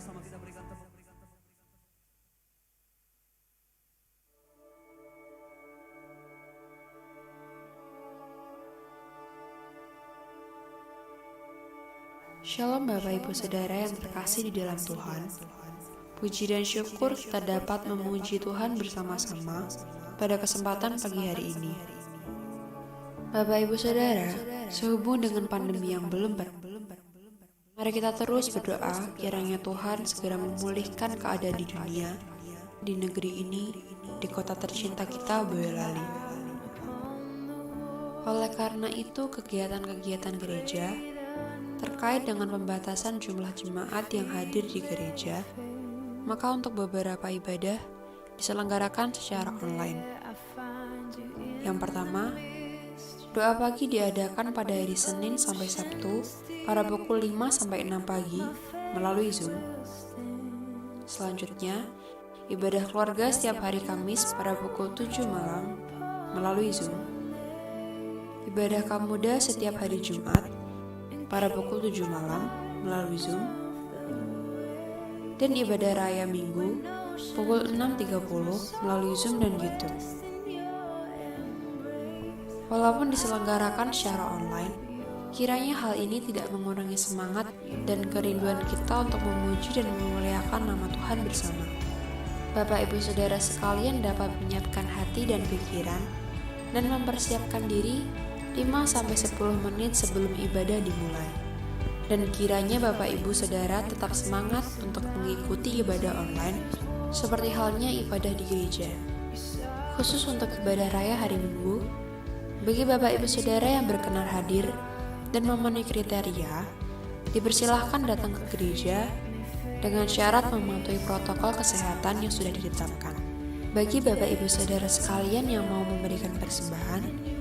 Shalom Bapak Ibu Saudara yang terkasih di dalam Tuhan. Puji dan syukur kita dapat memuji Tuhan bersama-sama pada kesempatan pagi hari ini. Bapak Ibu Saudara, sehubung dengan pandemi yang belum berakhir, mari kita terus berdoa kiranya Tuhan segera memulihkan keadaan di dunia, di negeri ini, di kota tercinta kita Boyolali. Oleh karena itu, kegiatan-kegiatan gereja terkait dengan pembatasan jumlah jemaat yang hadir di gereja, maka untuk beberapa ibadah diselenggarakan secara online. Yang pertama, doa pagi diadakan pada hari Senin sampai Sabtu pada pukul 5 sampai 6 pagi melalui Zoom. Selanjutnya, ibadah keluarga setiap hari Kamis pada pukul 7 malam melalui Zoom. Ibadah kaum muda setiap hari Jumat pada pukul 7 malam melalui Zoom, dan ibadah raya Minggu pukul 6.30 melalui Zoom dan YouTube. Walaupun diselenggarakan secara online, kiranya hal ini tidak mengurangi semangat dan kerinduan kita untuk memuji dan memuliakan nama Tuhan bersama. Bapak Ibu Saudara sekalian dapat menyiapkan hati dan pikiran dan mempersiapkan diri 5-10 menit sebelum ibadah dimulai. Dan kiranya Bapak Ibu Saudara tetap semangat untuk mengikuti ibadah online seperti halnya ibadah di gereja. Khusus untuk ibadah raya hari Minggu, bagi Bapak Ibu Saudara yang berkenan hadir dan memenuhi kriteria, dipersilahkan datang ke gereja dengan syarat mematuhi protokol kesehatan yang sudah ditetapkan. Bagi Bapak Ibu Saudara sekalian yang mau memberikan persembahan,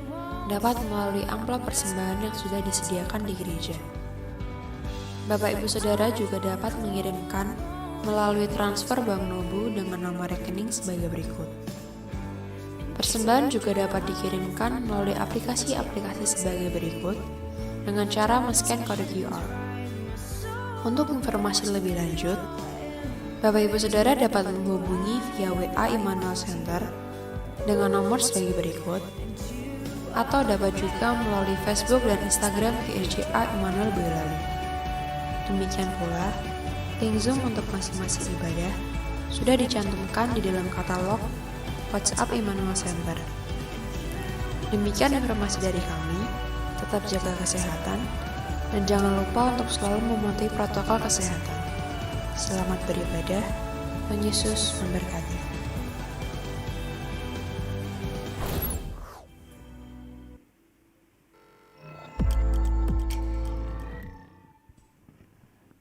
dapat melalui amplop persembahan yang sudah disediakan di gereja. Bapak Ibu Saudara juga dapat mengirimkan melalui transfer Bank Nobu dengan nomor rekening sebagai berikut. Persembahan juga dapat dikirimkan melalui aplikasi-aplikasi sebagai berikut dengan cara men-scan kode QR. Untuk informasi lebih lanjut, Bapak Ibu Saudara dapat menghubungi via WA Immanuel Center dengan nomor sebagai berikut, atau dapat juga melalui Facebook dan Instagram GSJA Immanuel Boyolali. Demikian pula, link Zoom untuk masing-masing ibadah sudah dicantumkan di dalam katalog WhatsApp Immanuel Center. Demikian informasi dari kami, tetap jaga kesehatan, dan jangan lupa untuk selalu mematuhi protokol kesehatan. Selamat beribadah, Tuhan Yesus memberkati.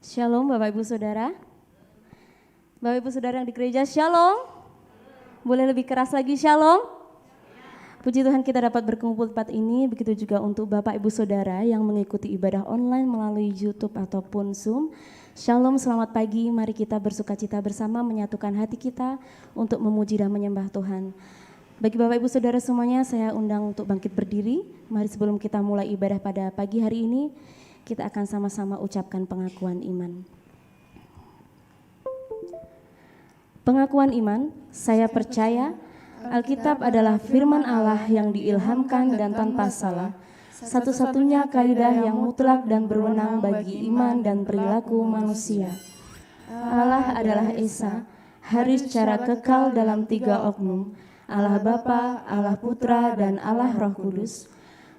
Shalom Bapak Ibu Saudara. Bapak Ibu Saudara yang di gereja, Shalom. Boleh lebih keras lagi, Shalom. Puji Tuhan kita dapat berkumpul tempat ini, begitu juga untuk Bapak Ibu Saudara yang mengikuti ibadah online melalui YouTube ataupun Zoom. Shalom, selamat pagi, mari kita bersukacita bersama menyatukan hati kita untuk memuji dan menyembah Tuhan. Bagi Bapak Ibu Saudara semuanya, saya undang untuk bangkit berdiri. Mari sebelum kita mulai ibadah pada pagi hari ini, kita akan sama-sama ucapkan pengakuan iman. Pengakuan iman, saya percaya Alkitab adalah firman Allah yang diilhamkan dan tanpa salah, satu-satunya kaidah yang mutlak dan berwenang bagi iman dan perilaku manusia. Allah adalah Esa, haris secara kekal dalam 3 oknum, Allah Bapa, Allah Putra, dan Allah Roh Kudus.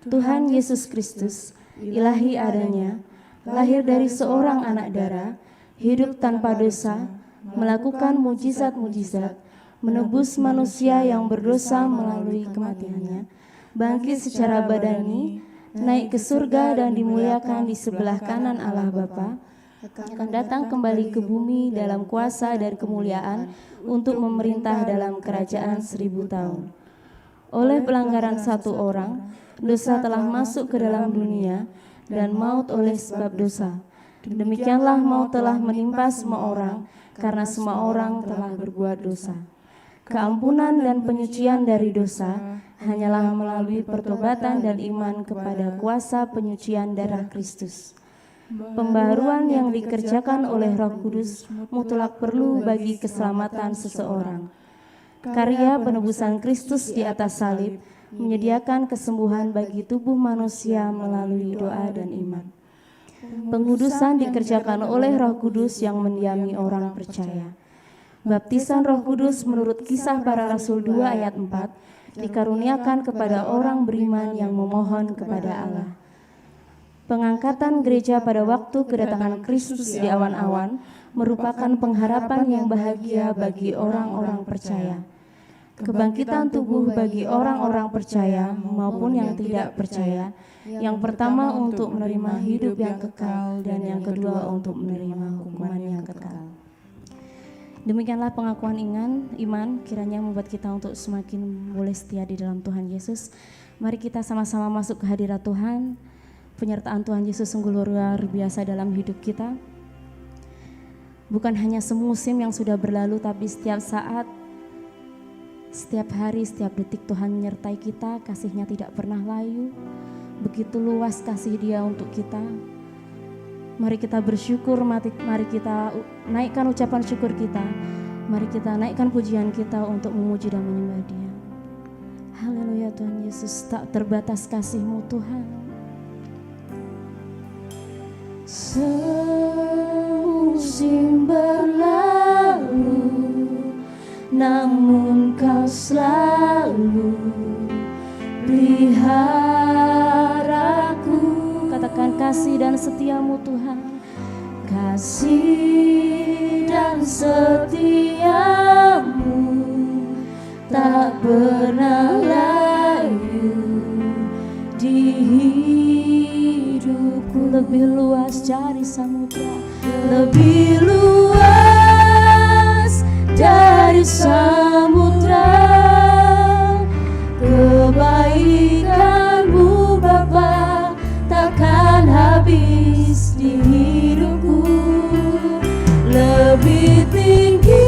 Tuhan Yesus Kristus, ilahi adanya, lahir dari seorang anak darah, hidup tanpa dosa, melakukan mujizat-mujizat, menebus manusia yang berdosa melalui kematiannya, bangkit secara badani, naik ke surga dan dimuliakan di sebelah kanan Allah Bapa, akan datang kembali ke bumi dalam kuasa dan kemuliaan untuk memerintah dalam kerajaan 1000 tahun. Oleh pelanggaran satu orang, dosa telah masuk ke dalam dunia, dan maut oleh sebab dosa. Demikianlah maut telah menimpa semua orang, karena semua orang telah berbuat dosa. Keampunan dan penyucian dari dosa hanyalah melalui pertobatan dan iman kepada kuasa penyucian darah Kristus. Pembaharuan yang dikerjakan oleh Roh Kudus mutlak perlu bagi keselamatan seseorang. Karya penebusan Kristus di atas salib menyediakan kesembuhan bagi tubuh manusia melalui doa dan iman. Pengudusan dikerjakan oleh Roh Kudus yang mendiami orang percaya. Baptisan Roh Kudus menurut Kisah Para Rasul 2 ayat 4 dikaruniakan kepada orang beriman yang memohon kepada Allah. Pengangkatan gereja pada waktu kedatangan Kristus di awan-awan merupakan pengharapan yang bahagia bagi orang-orang percaya. Kebangkitan tubuh bagi orang-orang percaya maupun yang tidak percaya, yang pertama untuk menerima hidup yang kekal dan yang kedua untuk menerima hukuman yang kekal. Demikianlah pengakuan iman kiranya membuat kita untuk semakin boleh setia di dalam Tuhan Yesus. Mari kita sama-sama masuk ke hadirat Tuhan. Penyertaan Tuhan Yesus sungguh luar biasa dalam hidup kita. Bukan hanya semusim yang sudah berlalu, tapi setiap saat, setiap hari, setiap detik Tuhan menyertai kita. Kasih-Nya tidak pernah layu. Begitu luas kasih Dia untuk kita. Mari kita bersyukur, mari kita naikkan ucapan syukur kita. Mari kita naikkan pujian kita untuk memuji dan menyembah Dia. Haleluya Tuhan Yesus, tak terbatas kasih-Mu Tuhan. Semusim berlalu, namun Kau selalu peliharaku. Katakan kasih dan setia-Mu Tuhan. Kasih dan setia-Mu tak pernah layu di hidupku. Lebih luas dari samudra, lebih luas dari samudra. Kebaikan-Mu Bapa takkan habis di hidupku. Lebih tinggi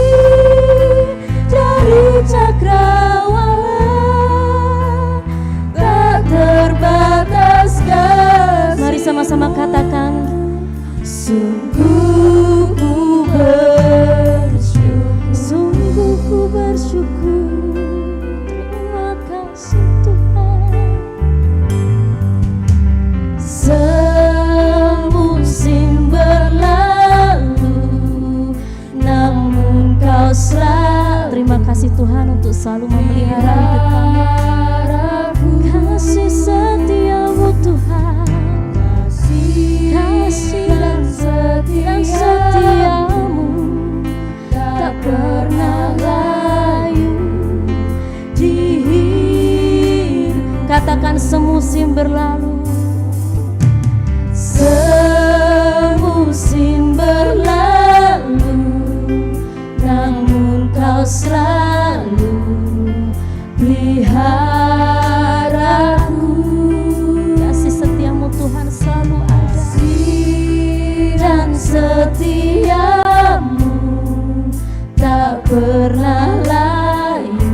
dari cakrawala, tak terbatas kasih. Mari sama-sama katakan, sungguh ku bersyukur, sungguh ku bersyukur. Terima kasih Tuhan. Semusim berlalu, namun Kau selalu. Terima kasih Tuhan untuk selalu memelihara hidup kami. Kasih setia-Mu Tuhan, kasih dan setia-Mu tak pernah layu di hidup. Katakan semusim berlalu, semusim berlalu, namun Kau selalu peliharaku. Kasih setia-Mu Tuhan selalu ada. Kasih dan setia-Mu tak pernah layu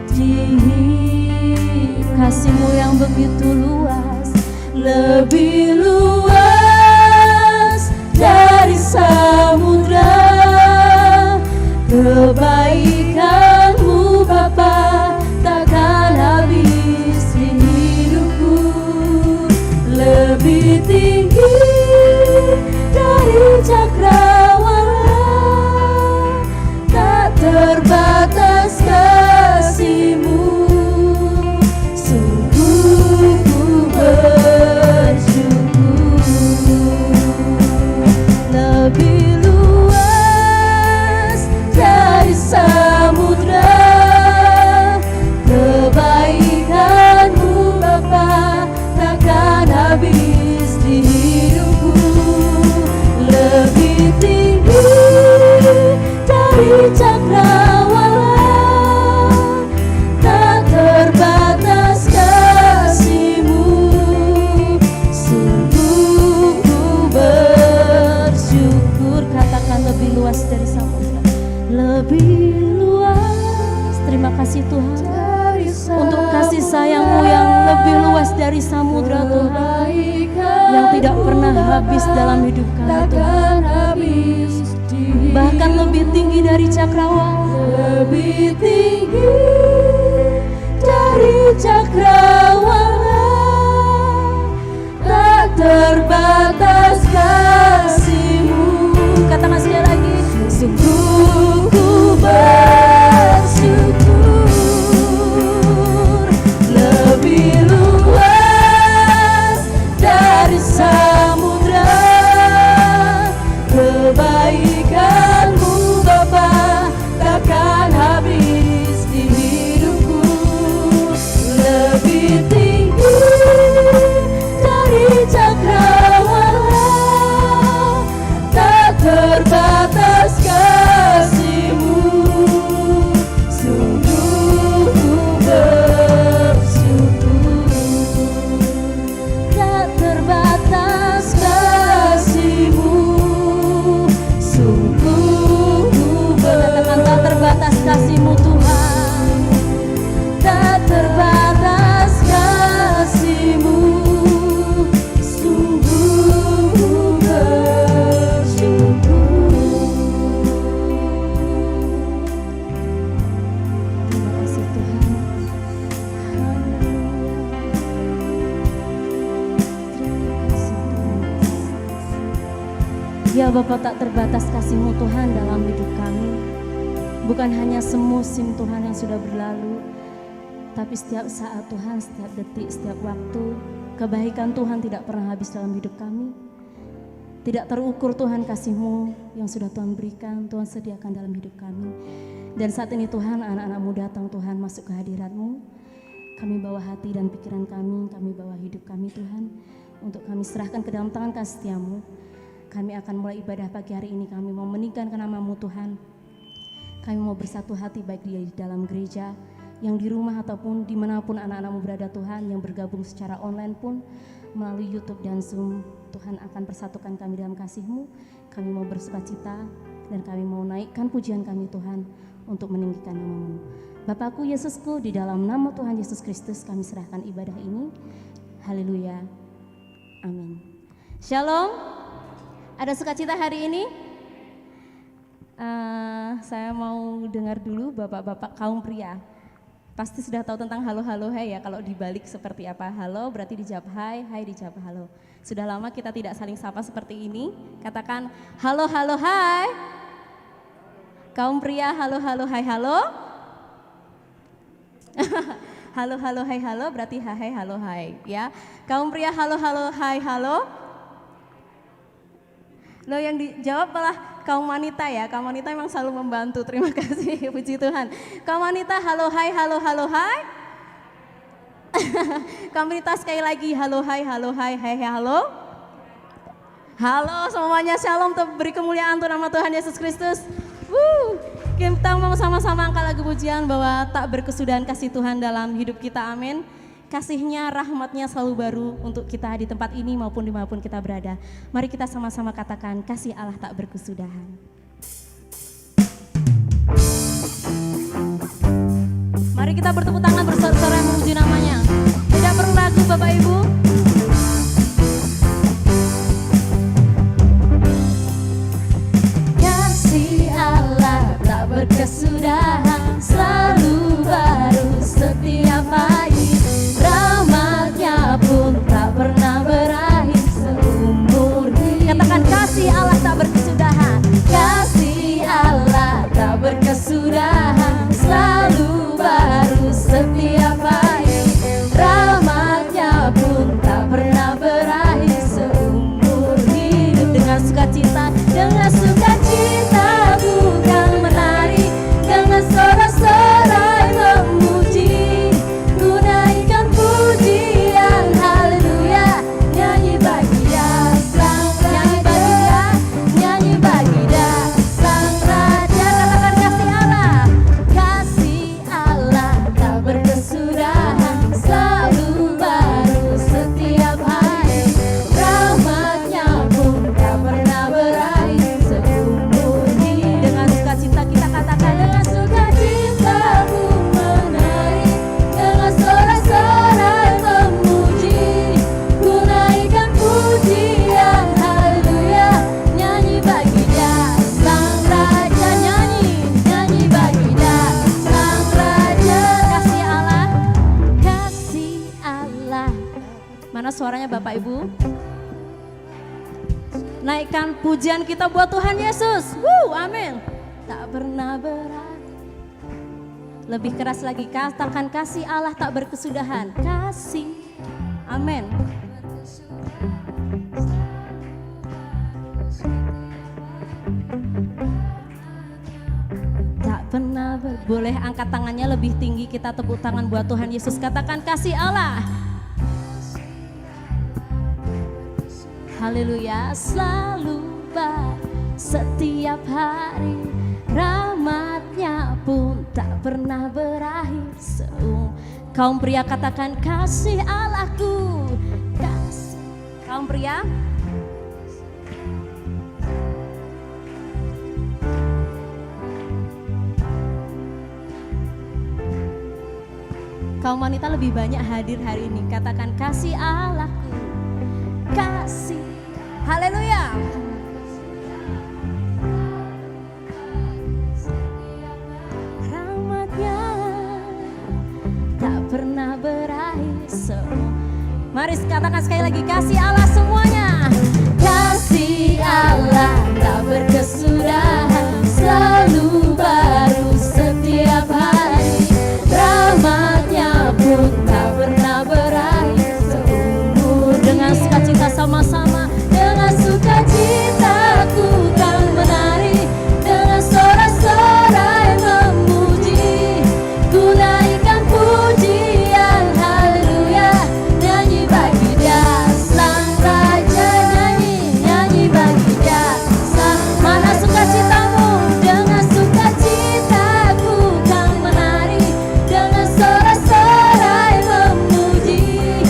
di hidup. Kasih-Mu yang begitu luas, lebih luas dari samudra. Kebaikan-Mu Bapa takkan habis di hidupku. Lebih tinggi dari cakrawala, tak terbatas kasih-Mu. Sungguh ku bersyukur. Lebih luas dari habis dalam hidup kami takkan habis di bahkan lebih tinggi dari cakrawala, lebih tinggi dari cakrawala, tak terbatas kasih-Mu. Katakan sekali lagi, Sungguh ku bersyukur, lebih luas dari samudra kebaikan-Mu Bapa, takkan habis di hidupku. Lebih tinggi dari cakrawala, tak terbatas kasih-Mu. Sungguh ku bersyukur, tak terbatas kasih-Mu. Sungguh ku katakan tak terbatas kasih-Mu Tuhan. tak terbatas kasih-Mu. Sungguh ku bersyukur. Terima kasih Tuhan. Ya Bapa, tak terbatas kasih-Mu Tuhan dalam hidup kami. Bukan hanya semusim Tuhan yang sudah berlalu, tapi setiap saat Tuhan, setiap detik, setiap waktu, kebaikan Tuhan tidak pernah habis dalam hidup kami. Tidak terukur Tuhan kasih-Mu yang sudah Tuhan berikan, Tuhan sediakan dalam hidup kami. Dan saat ini Tuhan, anak-anak-Mu datang Tuhan masuk ke hadirat-Mu. Kami bawa hati dan pikiran kami bawa hidup kami Tuhan, untuk kami serahkan ke dalam tangan kasih setia-Mu. Kami akan mulai ibadah pagi hari ini, kami mau meninggikan nama-Mu Tuhan. Kami mau bersatu hati baik di dalam gereja, yang di rumah ataupun dimanapun anak-anak-Mu berada Tuhan, yang bergabung secara online pun melalui YouTube dan Zoom. Tuhan akan persatukan kami dalam kasih-Mu. Kami mau bersukacita dan kami mau naikkan pujian kami Tuhan untuk meninggikan nama-Mu. Bapakku Yesusku, di dalam nama Tuhan Yesus Kristus kami serahkan ibadah ini. Haleluya. Amin. Shalom. Ada sukacita hari ini? Saya mau dengar dulu bapak-bapak kaum pria. Pasti sudah tahu tentang halo halo hai ya, kalau dibalik seperti apa. Halo berarti dijawab hai, hai dijawab halo. Sudah lama kita tidak saling sapa seperti ini. Katakan halo halo hai. Kaum pria halo halo hai halo. Halo halo hai halo berarti hai halo hai ya. Kaum pria halo halo hai halo. Loh yang dijawab malah kaum wanita ya, kaum wanita memang selalu membantu, terima kasih, puji Tuhan. Kaum wanita halo hai, halo halo hai. Kaum wanita sekali lagi halo hai, hai halo. Halo semuanya, shalom, beri kemuliaan untuk nama Tuhan Yesus Kristus. Kita mau sama-sama angkat lagu pujian bahwa tak berkesudahan kasih Tuhan dalam hidup kita, amin. Kasih-Nya, rahmat-Nya selalu baru untuk kita di tempat ini maupun dimanapun kita berada. Mari kita sama-sama katakan kasih Allah tak berkesudahan. Mari kita bertepuk tangan bersorak-sorai memuji namanya. Tidak perlu ragu Bapak Ibu. Kasih Allah tak berkesudahan, selalu baru setiap pagi. Rahmat-Nya pun tak pernah berakhir seumur hidup. Katakan kasih Allah tak berkesudahan. Kasih Allah tak berkesudahan, selalu baru setiap pagi. Rahmat-Nya pun suaranya Bapak Ibu. Naikkan pujian kita buat Tuhan Yesus. Amin. Tak pernah berakhir. Lebih keras lagi, katakan kasih Allah tak berkesudahan. Kasih. Amin. Tak pernah boleh angkat tangannya lebih tinggi, kita tepuk tangan buat Tuhan Yesus. Katakan kasih Allah. Haleluya, selalu baik setiap hari, rahmat-Nya pun tak pernah berakhir. Kaum pria katakan kasih Allahku, kasih. Kaum pria, kaum wanita lebih banyak hadir hari ini. Katakan kasih Allahku, kasih. Haleluya. Rahmat-Nya tak pernah berakhir. Mari katakan sekali lagi, kasih Allah semuanya. Kasih Allah tak berkesudahan, selalu baru setiap hari, rahmat-Nya pun tak pernah berakhir seumur. Dengan sukacita sama-sama, dengan sukacitaku kan menari, dengan sorak-sorai memuji, ku naikkan pujian haleluya, nyanyi bagi Dia Sang Raja, nyanyi bagi Dia Sang. Mana sukacitamu? Dengan sukacitaku kan menari, dengan sorak-sorai memuji,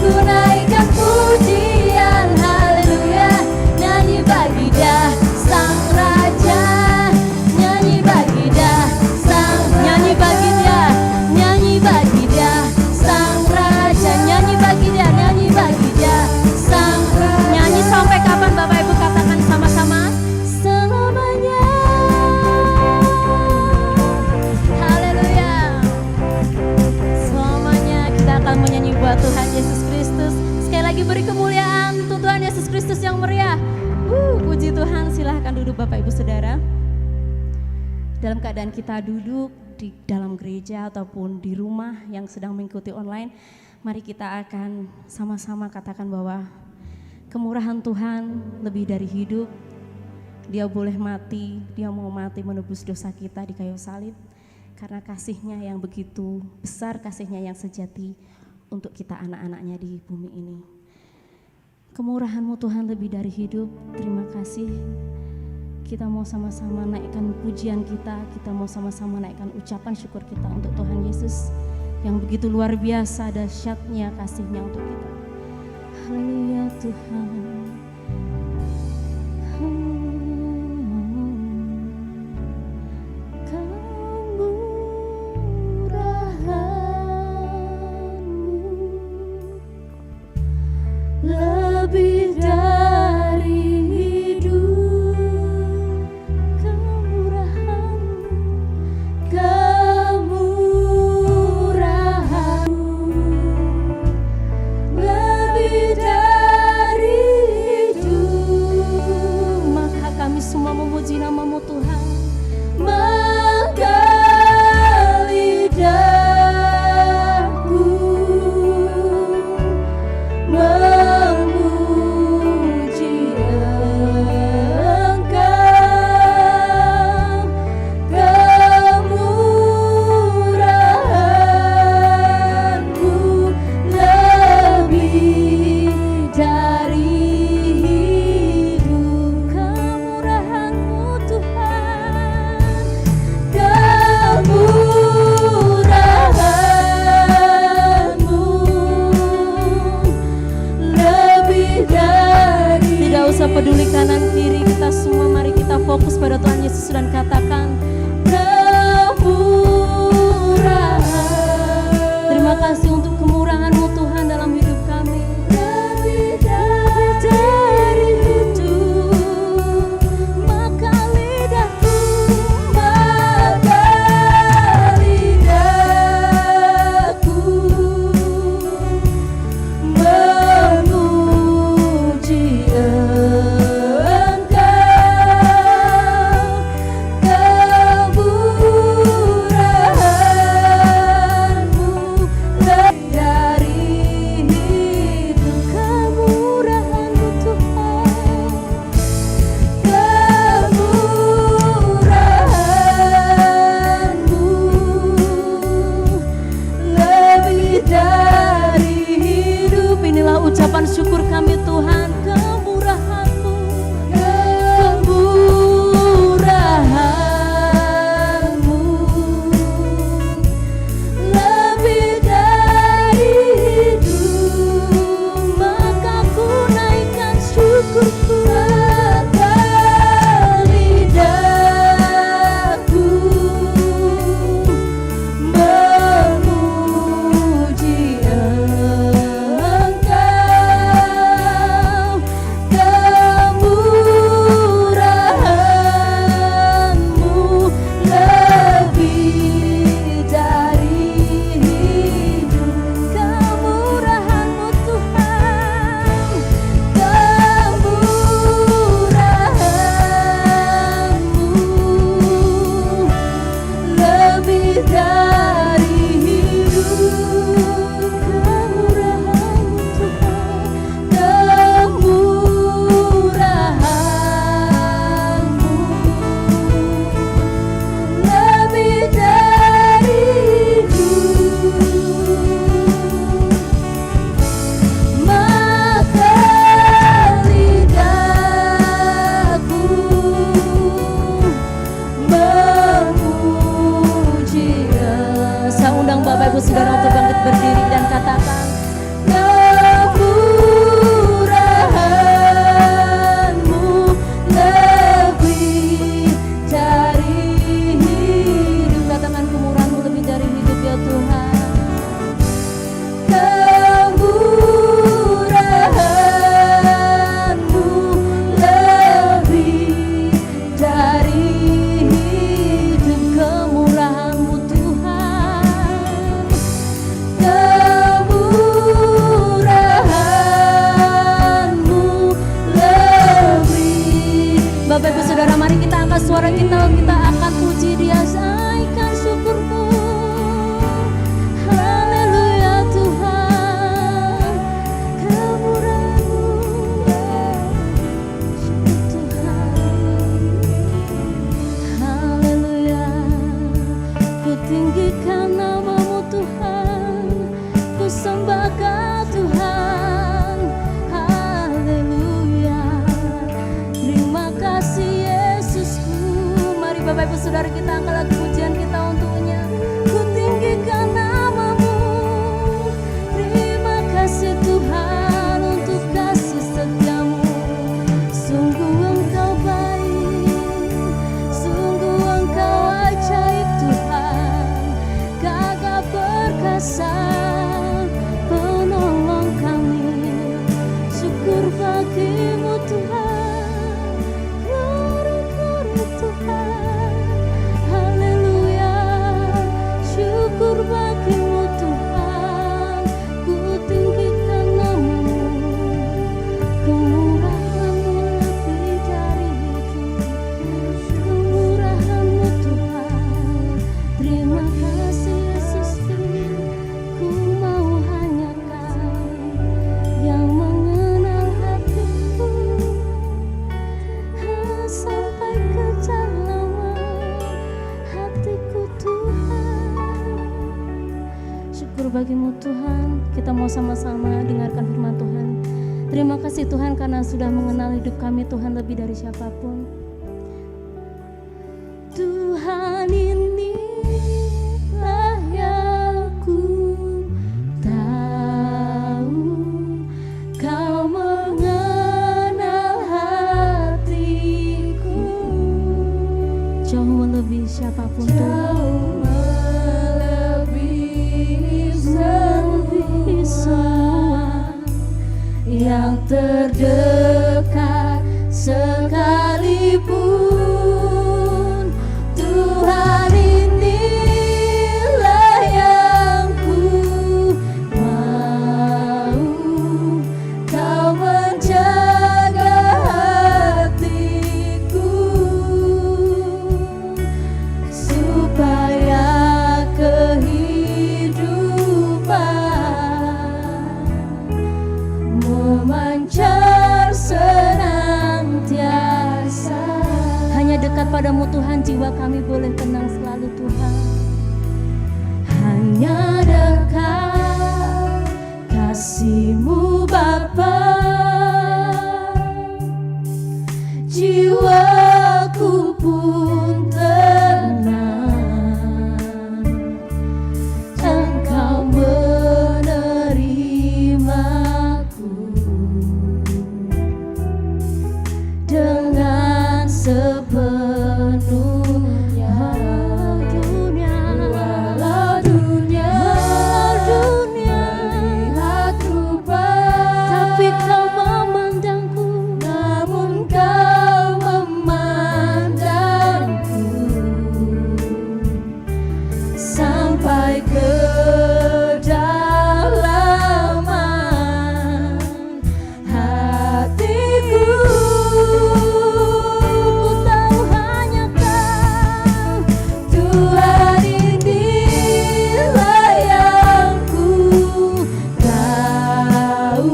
ku naikkan pujian haleluya, nyanyi bagi Dia Sang Raja, nyanyi bagi Dia Sang. Nyanyi bagi Dia, nyanyi bagi Dia Sang Raja, nyanyi bagi Dia, nyanyi bagi Dia Sang Raja. nyanyi sampai kapan Bapak Ibu? Katakan sama-sama. Selamanya. Haleluya. Selamanya kita akan menyanyi buat Tuhan Yesus Kristus. Sekali lagi beri kemuliaan untuk Tuhan Yesus Kristus yang meriah. Puji Tuhan, silahkan duduk Bapak Ibu Saudara. Dalam keadaan kita duduk di dalam gereja ataupun di rumah yang sedang mengikuti online, mari kita akan sama-sama katakan bahwa kemurahan Tuhan lebih dari hidup. Dia boleh mati, Dia mau mati menebus dosa kita di kayu salib. Karena kasih-Nya yang begitu besar, kasih-Nya yang sejati untuk kita anak-anak-Nya di bumi ini. Kemurahan-Mu Tuhan lebih dari hidup, terima kasih. Kita mau sama-sama naikkan pujian kita mau sama-sama naikkan ucapan syukur kita untuk Tuhan Yesus yang begitu luar biasa dahsyatnya kasih-Nya untuk kita. Haleluya Tuhan. Lebih dari hidup, kemurahan, lebih dari hidup. Maka kami semua memuji nama-Mu Tuhan. Maka lidahku memuji Engkau, kemurahan-Mu lebih dari hidup. Kemurahan-Mu Tuhan, kemurahan-Mu lebih dari. Tidak usah peduli kanan kiri, kita semua mari kita fokus pada Tuhan Yesus dan katakan Kemurahan terima kasih untuk kemurahan-Mu Tuhan dalam hidup kami. lebih dari hidup, maka lidahku memuji ucapan syukur kami Tuhan, kemurahan-Mu, kemurahan-Mu lebih dari hidup, maka ku naikkan syukurku. Lidahku memuji Engkau, kemurahan-Mu lebih dari hidup, kemurahan-Mu Tuhan, kemurahan-Mu lebih dari hidup, kemurahan-Mu Tuhan, kemurahan-Mu lebih dari hidup, maka lidahku memuji. Saya undang Bapak Ibu Saudara untuk bangkit berdiri dan katakan, Kemurahan-Mu lebih dari hidup, katakan kemurahan-Mu lebih dari hidup ya Tuhan. kemurahan-Mu lebih dari hidup, Kemurahan-Mu Tuhan, kemurahan-Mu lebih. Bapak Ibu Saudara, mari kita angkat suara kita akan puji Dia, naikkan syukur-Mu. Haleluya Tuhan, kemurahan-Mu Tuhan. Haleluya, ku tinggikan nama-Mu Tuhan, ku sembah Kau Tuhan. Haleluya, terima kasih Yesusku. Mari Bapak Ibu Saudara, kita angkat lagi pujian kita untuknya. Ku tinggikan nama-Mu, terima kasih Tuhan untuk kasih setia-Mu. Sungguh Engkau baik, sungguh Engkau ajaib Tuhan, Gagah perkasa, penolong kami. Syukur bagi-Mu Tuhan, glory Tuhan. Haleluya, syukur bagi-Mu Tuhan, ku tinggikan nama-Mu. Kemurahan-Mu lebih dari hidup, kemurahan-Mu Tuhan. Terima kasih Yesusku, ku mau hanya Kau yang mengenal hatiku, sampai ke dalam hatiku Tuhan. Syukur bagi-Mu Tuhan, kita mau sama-sama dengarkan firman Tuhan. Terima kasih Tuhan karena sudah mengenal hidup kami Tuhan lebih dari siapapun. Tuhan, inilah yang ku tahu, Kau mengenal hatiku, Jauh melebihi siapapun Tuhan. jauh melebihi semua yang terdekat sekalipun. Tuhan, inilah yang ku mau, Kau menjaga hatiku, supaya kehidupan memancar senantiasa. Hanya dekat padamu Tuhan, jiwa kami boleh tenang selalu Tuhan. Hanya dekat kasih-Mu Bapa, jiwaku pun tenang. Engkau menerimaku dengan sepenuhnya. Walau dunia melihat rupa, tapi Kau memandangku, namun Kau memandangku sampai kedalaman hatiku. Ku tahu hanya Kau, Tuhan, inilah yang ku tahu.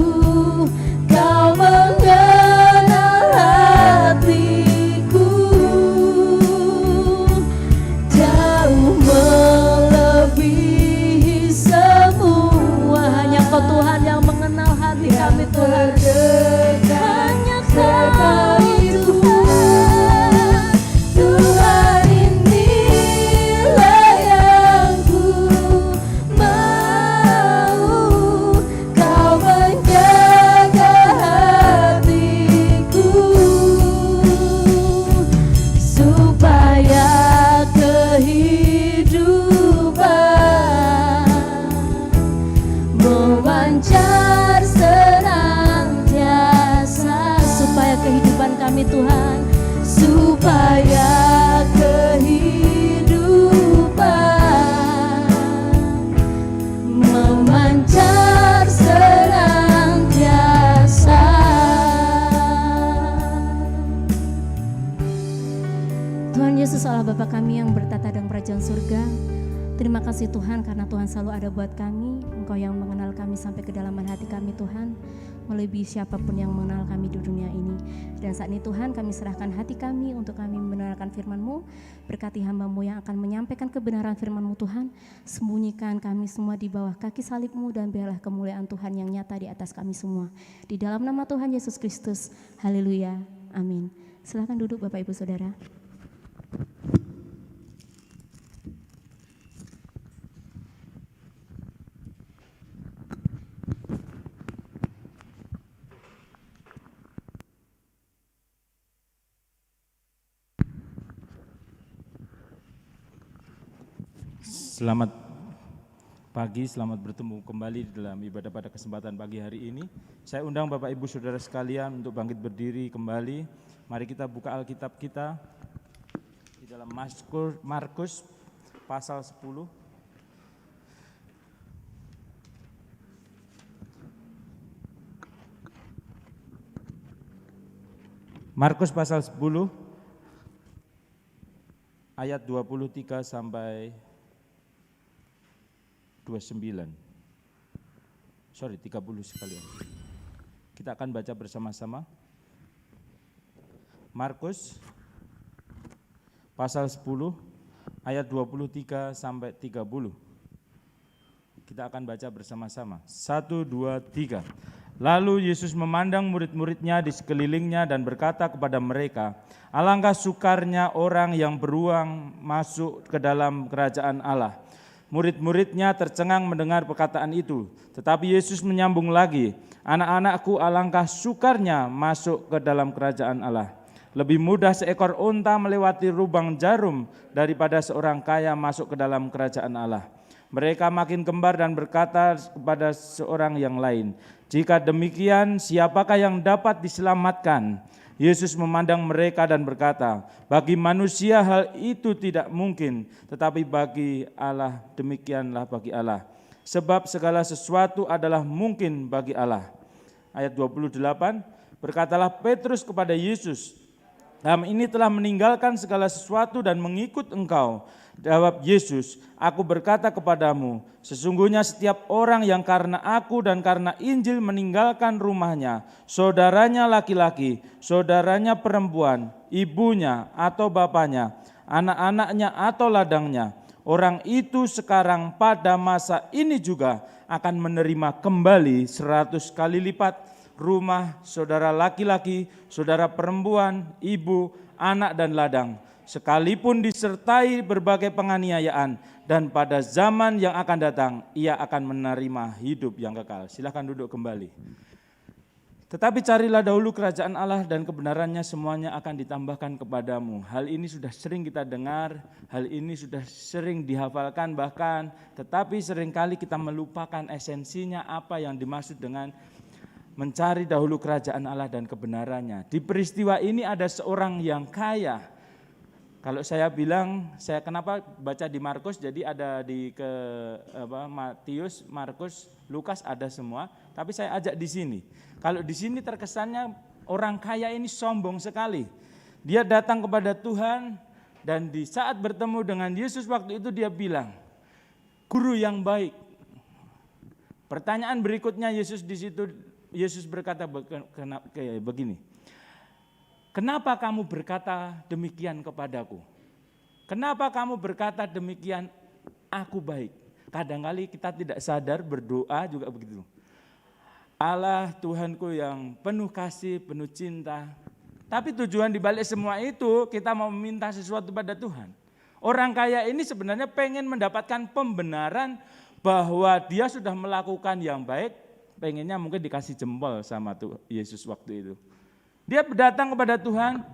Kau mengenal hatiku jauh melebihi semua. Hanya Kau Tuhan yang mengenal hati kami Tuhan. Hanya Kau Tuhan, Tuhan, inilah yang ku mau. Kau menjaga hatiku supaya kehidupan memancar senantiasa. Supaya kehidupan kami Tuhan, supaya kehidupan memancar senantiasa. Tuhan Yesus Allah Bapa kami yang bertata dalam kerajaan surga, terima kasih Tuhan karena Tuhan selalu ada buat kami. Engkau yang mengenal kami sampai kedalaman hati kami Tuhan, melebihi siapapun yang mengenal kami di dunia ini. Dan saat ini Tuhan kami serahkan hati kami untuk kami membenarkan firman-Mu. Berkati hamba-Mu yang akan menyampaikan kebenaran firman-Mu Tuhan. Sembunyikan kami semua di bawah kaki salib-Mu dan biarlah kemuliaan Tuhan yang nyata di atas kami semua. Di dalam nama Tuhan Yesus Kristus, haleluya, amin. Silakan duduk Bapak Ibu Saudara. Selamat pagi, selamat bertemu kembali dalam ibadah pada kesempatan pagi hari ini. Saya undang Bapak Ibu Saudara sekalian untuk bangkit berdiri kembali. Mari kita buka Alkitab kita di dalam Markus pasal 10. Markus pasal 10 ayat 23 sampai 30 sekalian. Kita akan baca bersama-sama. Markus pasal 10 ayat 23 sampai 30. Kita akan baca bersama-sama. 1, 2, 3. Lalu Yesus memandang murid-muridnya di sekelilingnya dan berkata kepada mereka, alangkah sukarnya orang yang beruang masuk ke dalam kerajaan Allah. Murid-muridnya tercengang mendengar perkataan itu, tetapi Yesus menyambung lagi, anak-anakku, alangkah sukarnya masuk ke dalam kerajaan Allah. Lebih mudah seekor unta melewati lubang jarum daripada seorang kaya masuk ke dalam kerajaan Allah. Mereka makin kembar dan berkata kepada seorang yang lain, jika demikian siapakah yang dapat diselamatkan? Yesus memandang mereka dan berkata, bagi manusia hal itu tidak mungkin, tetapi bagi Allah demikianlah bagi Allah. Sebab segala sesuatu adalah mungkin bagi Allah. Ayat 28, berkatalah Petrus kepada Yesus, kami ini telah meninggalkan segala sesuatu dan mengikut Engkau. Jawab Yesus, aku berkata kepadamu, sesungguhnya setiap orang yang karena aku dan karena Injil meninggalkan rumahnya, saudaranya laki-laki, saudaranya perempuan, ibunya atau bapaknya, anak-anaknya atau ladangnya, Orang itu sekarang pada masa ini juga akan menerima kembali 100 kali lipat rumah, saudara laki-laki, saudara perempuan, ibu, anak dan ladang, sekalipun disertai berbagai penganiayaan, dan pada zaman yang akan datang ia akan menerima hidup yang kekal. Silakan duduk kembali. Tetapi carilah dahulu kerajaan Allah dan kebenarannya, semuanya akan ditambahkan kepadamu. Hal ini sudah sering kita dengar, hal ini sudah sering dihafalkan bahkan, tetapi seringkali kita melupakan esensinya apa yang dimaksud dengan mencari dahulu kerajaan Allah dan kebenarannya. Di peristiwa ini ada seorang yang kaya. Kalau saya bilang, saya kenapa baca di Markus, jadi ada di Matius, Markus, Lukas ada semua, tapi saya ajak di sini. Kalau di sini terkesannya orang kaya ini sombong sekali. Dia datang kepada Tuhan dan di saat bertemu dengan Yesus waktu itu dia bilang, "Guru yang baik." Pertanyaan berikutnya Yesus di situ, Yesus berkata begini, "Kenapa kamu berkata demikian kepadaku? Kenapa kamu berkata demikian, aku baik?" Kadang-kali kita tidak sadar berdoa juga begitu. Allah Tuhanku yang penuh kasih, penuh cinta. Tapi tujuan dibalik semua itu kita mau meminta sesuatu pada Tuhan. Orang kaya ini sebenarnya pengen mendapatkan pembenaran bahwa dia sudah melakukan yang baik, pengennya mungkin dikasih jempol sama Yesus waktu itu. Dia datang kepada Tuhan,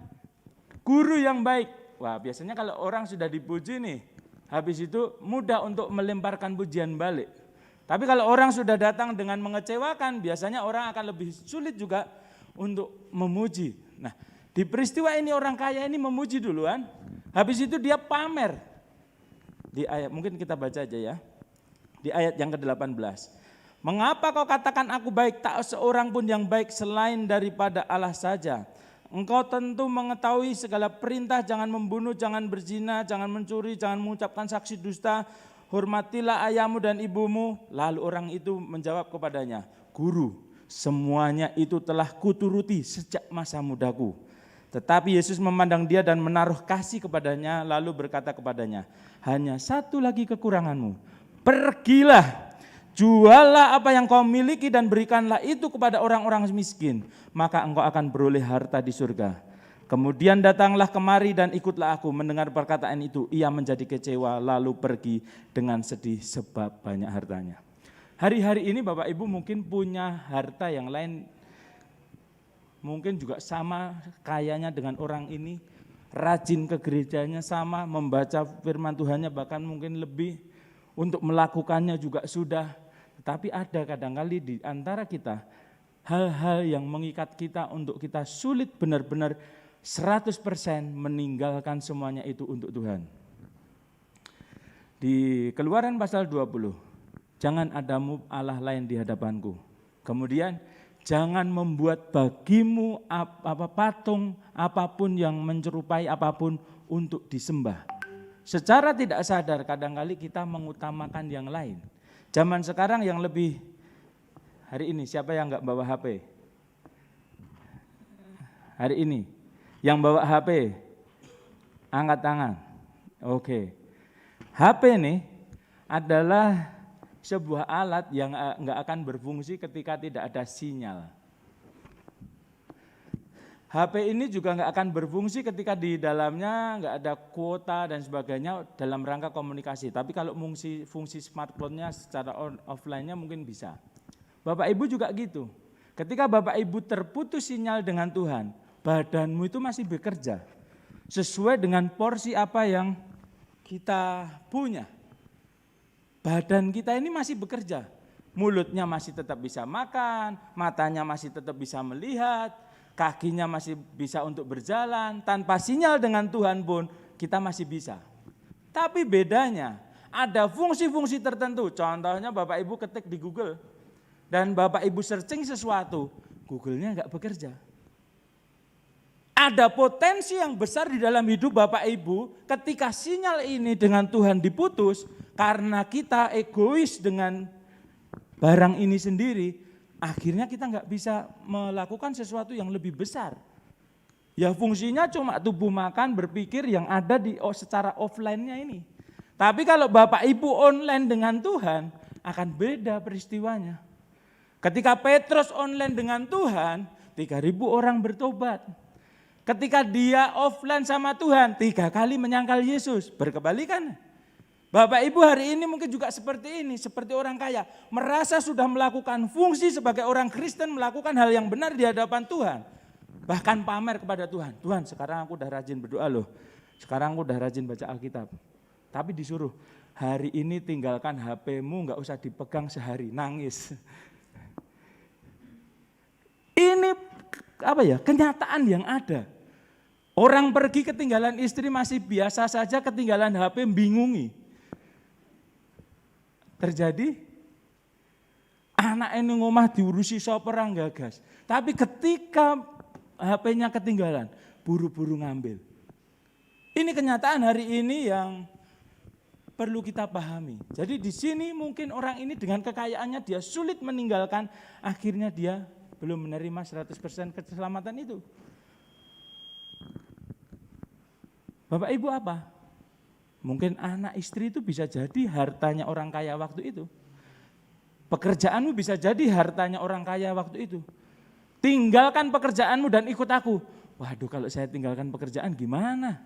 "Guru yang baik." Wah, biasanya kalau orang sudah dipuji nih, habis itu mudah untuk melemparkan pujian balik. Tapi kalau orang sudah datang dengan mengecewakan, biasanya orang akan lebih sulit juga untuk memuji. Nah, di peristiwa ini orang kaya ini memuji duluan, habis itu dia pamer. Di ayat, mungkin kita baca aja ya, di ayat yang ke-18. "Mengapa kau katakan aku baik, tak seorang pun yang baik selain daripada Allah saja. Engkau tentu mengetahui segala perintah, jangan membunuh, jangan berzina, jangan mencuri, jangan mengucapkan saksi dusta, hormatilah ayahmu dan ibumu." Lalu orang itu menjawab kepadanya, "Guru, semuanya itu telah kuturuti sejak masa mudaku." Tetapi Yesus memandang dia dan menaruh kasih kepadanya, lalu berkata kepadanya, "Hanya satu lagi kekuranganmu. Pergilah, jualah apa yang kau miliki dan berikanlah itu kepada orang-orang miskin, maka engkau akan beroleh harta di surga. Kemudian datanglah kemari dan ikutlah aku." Mendengar perkataan itu, ia menjadi kecewa lalu pergi dengan sedih sebab banyak hartanya. Hari-hari ini Bapak Ibu mungkin punya harta yang lain, mungkin juga sama kayanya dengan orang ini, rajin ke gerejanya sama, membaca firman Tuhannya bahkan mungkin lebih, untuk melakukannya juga sudah. Tapi ada kadang-kali di antara kita hal-hal yang mengikat kita untuk kita sulit benar-benar 100% meninggalkan semuanya itu untuk Tuhan. Di Keluaran pasal 20, "Jangan ada Allah lain di hadapanku." Kemudian, "Jangan membuat bagimu patung apapun yang menyerupai apapun untuk disembah." Secara tidak sadar kadang-kali kita mengutamakan yang lain. Zaman sekarang yang lebih, hari ini siapa yang enggak bawa HP? Hari ini, yang bawa HP, angkat tangan. Oke. HP ini adalah sebuah alat yang enggak akan berfungsi ketika tidak ada sinyal. HP ini juga enggak akan berfungsi ketika di dalamnya enggak ada kuota dan sebagainya dalam rangka komunikasi. Tapi kalau fungsi smartphone-nya secara offline-nya mungkin bisa. Bapak Ibu juga gitu. Ketika Bapak Ibu terputus sinyal dengan Tuhan, badanmu itu masih bekerja sesuai dengan porsi apa yang kita punya. Badan kita ini masih bekerja. Mulutnya masih tetap bisa makan, matanya masih tetap bisa melihat, kakinya masih bisa untuk berjalan. Tanpa sinyal dengan Tuhan pun kita masih bisa. Tapi bedanya ada fungsi-fungsi tertentu. Contohnya Bapak Ibu ketik di Google dan Bapak Ibu searching sesuatu, Google-nya enggak bekerja. Ada potensi yang besar di dalam hidup Bapak Ibu ketika sinyal ini dengan Tuhan diputus karena kita egois dengan barang ini sendiri, akhirnya kita enggak bisa melakukan sesuatu yang lebih besar. Ya fungsinya cuma tubuh makan, berpikir yang ada di secara offline-nya ini. Tapi kalau Bapak Ibu online dengan Tuhan, akan beda peristiwanya. Ketika Petrus online dengan Tuhan, 3.000 orang bertobat. Ketika dia offline sama Tuhan, 3 kali menyangkal Yesus. Berkebalikan. Bapak Ibu hari ini mungkin juga seperti ini, seperti orang kaya. Merasa sudah melakukan fungsi sebagai orang Kristen, melakukan hal yang benar di hadapan Tuhan. Bahkan pamer kepada Tuhan. Tuhan, sekarang aku udah rajin berdoa loh. Sekarang aku udah rajin baca Alkitab. Tapi disuruh, hari ini tinggalkan HP-mu, gak usah dipegang sehari, nangis. Ini kenyataan yang ada. Orang pergi ketinggalan istri masih biasa saja, ketinggalan HP bingungi. Terjadi anak ini ngomah diurusi soperang gagas. Tapi ketika HP-nya ketinggalan, buru-buru ngambil. Ini kenyataan hari ini yang perlu kita pahami. Jadi di sini mungkin orang ini dengan kekayaannya dia sulit meninggalkan, akhirnya dia belum menerima 100% keselamatan itu. Bapak Ibu apa? Mungkin anak istri itu bisa jadi hartanya orang kaya waktu itu. Pekerjaanmu bisa jadi hartanya orang kaya waktu itu. Tinggalkan pekerjaanmu dan ikut aku. Waduh, kalau saya tinggalkan pekerjaan gimana?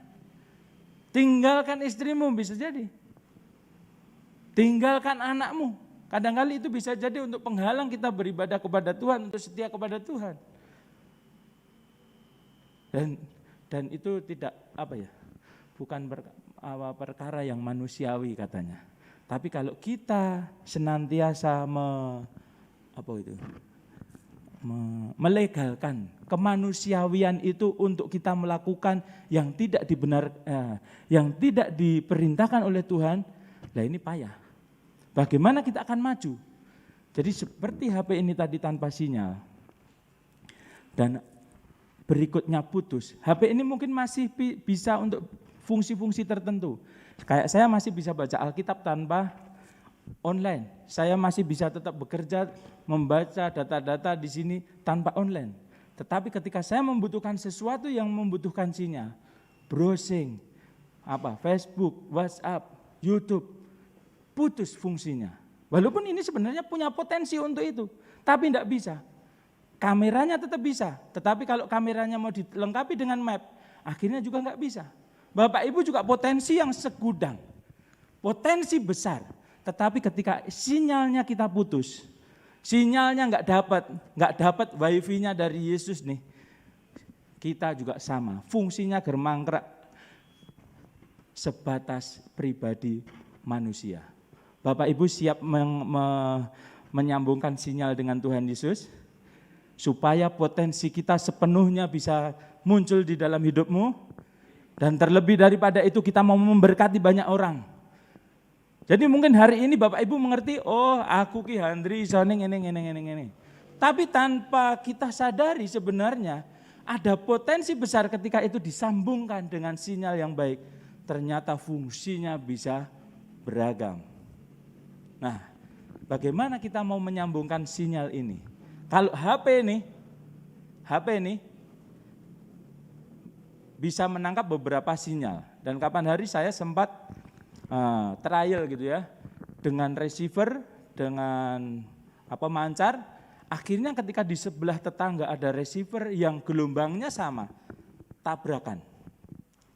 Tinggalkan istrimu bisa jadi. Tinggalkan anakmu. Kadang-kali itu bisa jadi untuk penghalang kita beribadah kepada Tuhan, untuk setia kepada Tuhan. Dan itu tidak bukan perkara yang manusiawi katanya. Tapi kalau kita senantiasa melegalkan kemanusiawian itu untuk kita melakukan yang tidak diperintahkan oleh Tuhan, lah ini payah. Bagaimana kita akan maju? Jadi seperti HP ini tadi tanpa sinyal dan berikutnya putus. HP ini mungkin masih bisa untuk fungsi-fungsi tertentu. Kayak saya masih bisa baca Alkitab tanpa online. Saya masih bisa tetap bekerja, membaca data-data di sini tanpa online. Tetapi ketika saya membutuhkan sesuatu yang membutuhkan sinyal, browsing, Facebook, WhatsApp, YouTube, putus fungsinya. Walaupun ini sebenarnya punya potensi untuk itu, tapi tidak bisa. Kameranya tetap bisa, tetapi kalau kameranya mau dilengkapi dengan map, akhirnya juga nggak bisa. Bapak Ibu juga potensi yang segudang, potensi besar, tetapi ketika sinyalnya kita putus, sinyalnya nggak dapat wifi-nya dari Yesus nih, kita juga sama, fungsinya germangkrak sebatas pribadi manusia. Bapak Ibu siap menyambungkan sinyal dengan Tuhan Yesus, supaya potensi kita sepenuhnya bisa muncul di dalam hidupmu. Dan terlebih daripada itu kita mau memberkati banyak orang. Jadi mungkin hari ini Bapak Ibu mengerti, oh aku Ki Handri soning ini. Tapi tanpa kita sadari sebenarnya ada potensi besar ketika itu disambungkan dengan sinyal yang baik. Ternyata fungsinya bisa beragam. Nah, bagaimana kita mau menyambungkan sinyal ini? Kalau HP ini bisa menangkap beberapa sinyal. Dan kapan hari saya sempat trial gitu ya, dengan receiver, dengan mancar. Akhirnya ketika di sebelah tetangga ada receiver yang gelombangnya sama, tabrakan.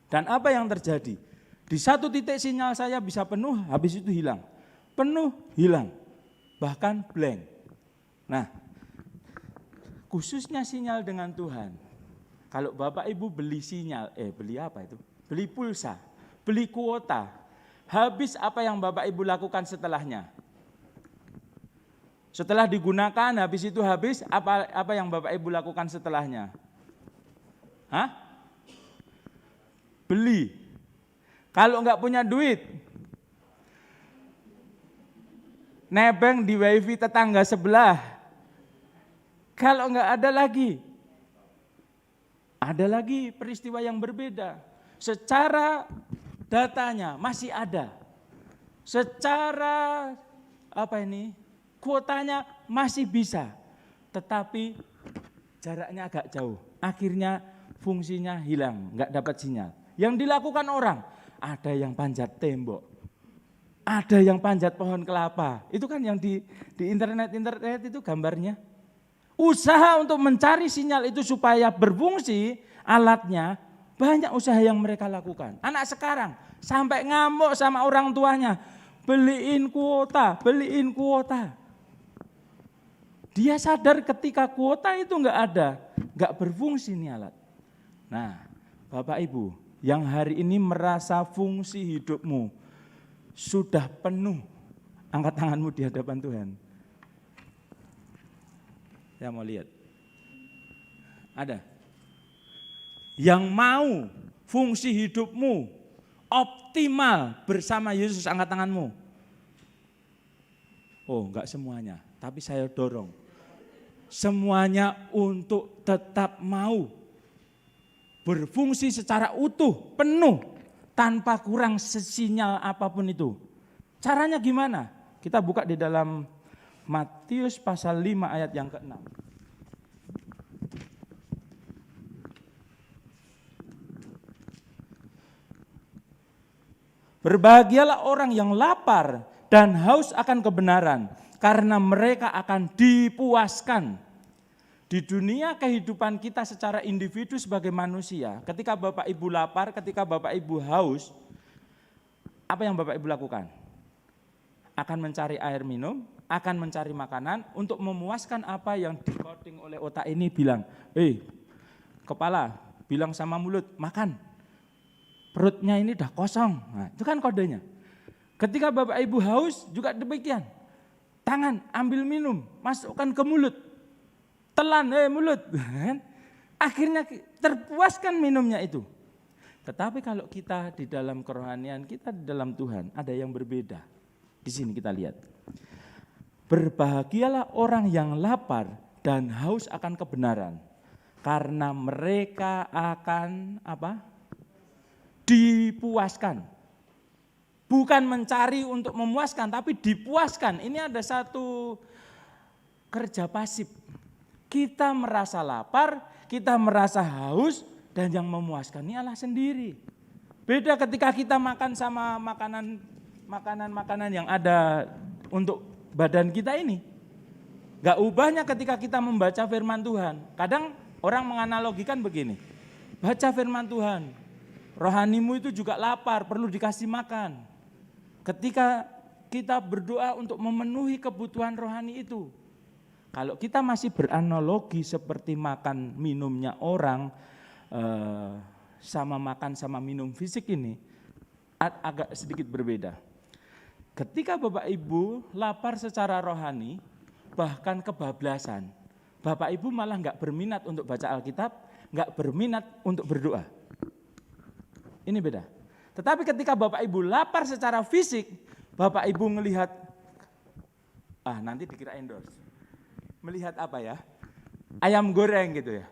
Dan apa yang terjadi? Di satu titik sinyal saya bisa penuh, habis itu hilang. Penuh, hilang. Bahkan blank. Nah, khususnya sinyal dengan Tuhan. Kalau Bapak Ibu beli sinyal, beli pulsa, beli kuota, habis apa yang Bapak Ibu lakukan setelahnya? Setelah digunakan, habis itu habis, apa yang Bapak Ibu lakukan setelahnya? Beli. Kalau enggak punya duit, nebeng di wifi tetangga sebelah. Kalau enggak ada lagi peristiwa yang berbeda. Secara datanya masih ada. Secara kuotanya masih bisa. Tetapi jaraknya agak jauh. Akhirnya fungsinya hilang, enggak dapat sinyal. Yang dilakukan orang, ada yang panjat tembok. Ada yang panjat pohon kelapa. Itu kan yang di internet itu gambarnya. Usaha untuk mencari sinyal itu supaya berfungsi alatnya, banyak usaha yang mereka lakukan. Anak sekarang sampai ngamuk sama orang tuanya, beliin kuota. Dia sadar ketika kuota itu enggak ada, enggak berfungsi nih alat. Nah, Bapak Ibu, yang hari ini merasa fungsi hidupmu sudah penuh, angkat tanganmu di hadapan Tuhan. Saya mau lihat. Ada? Yang mau fungsi hidupmu optimal bersama Yesus, angkat tanganmu. Oh, enggak semuanya, tapi saya dorong. Semuanya untuk tetap mau berfungsi secara utuh, penuh, tanpa kurang sesinyal apapun itu. Caranya gimana? Kita buka di dalam Matius pasal 5 ayat yang ke-6. Berbahagialah orang yang lapar dan haus akan kebenaran, karena mereka akan dipuaskan. Di dunia kehidupan kita secara individu sebagai manusia, ketika Bapak Ibu lapar, ketika Bapak Ibu haus, apa yang Bapak Ibu lakukan? Akan mencari air minum, akan mencari makanan untuk memuaskan apa yang dikoding oleh otak ini bilang, kepala bilang sama mulut, makan. Perutnya ini udah kosong. Nah, itu kan kodenya. Ketika Bapak Ibu haus juga demikian. Tangan ambil minum, masukkan ke mulut. Telan mulut. Akhirnya terpuaskan minumnya itu. Tetapi kalau kita di dalam kerohanian, kita di dalam Tuhan, ada yang berbeda. Di sini kita lihat. Berbahagialah orang yang lapar dan haus akan kebenaran, karena mereka akan dipuaskan. Bukan mencari untuk memuaskan, tapi dipuaskan. Ini ada satu kerja pasif. Kita merasa lapar, kita merasa haus, dan yang memuaskan ini Allah sendiri. Beda ketika kita makan sama makanan yang ada untuk badan kita ini. Gak ubahnya ketika kita membaca firman Tuhan. Kadang orang menganalogikan begini, baca firman Tuhan, rohanimu itu juga lapar, perlu dikasih makan. Ketika kita berdoa untuk memenuhi kebutuhan rohani itu, kalau kita masih beranalogi seperti makan minumnya orang sama makan sama minum fisik ini, agak sedikit berbeda. Ketika Bapak Ibu lapar secara rohani, bahkan kebablasan, Bapak Ibu malah enggak berminat untuk baca Alkitab, enggak berminat untuk berdoa. Ini beda. Tetapi ketika Bapak Ibu lapar secara fisik, Bapak Ibu melihat, nanti dikira endorse. Melihat apa ya? Ayam goreng gitu ya.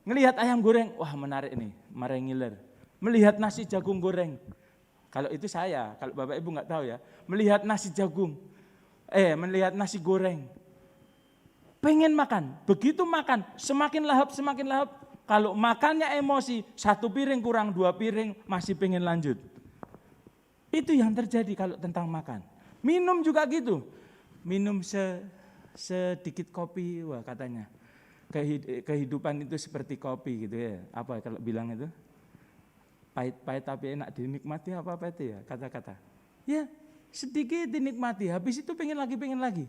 Melihat ayam goreng, wah menarik nih, marengiler. Melihat nasi jagung goreng. Kalau itu saya, kalau Bapak Ibu enggak tahu ya. Melihat nasi jagung, melihat nasi goreng. Pengen makan, begitu makan, semakin lahap. Kalau makannya emosi, 1 piring kurang 2 piring, masih pengen lanjut. Itu yang terjadi kalau tentang makan. Minum juga gitu. Minum sedikit kopi, wah katanya. Kehidupan itu seperti kopi gitu ya. Apa kalau bilang itu? Pahit-pahit tapi enak dinikmati apa itu ya kata-kata. Ya sedikit dinikmati, habis itu pengen lagi.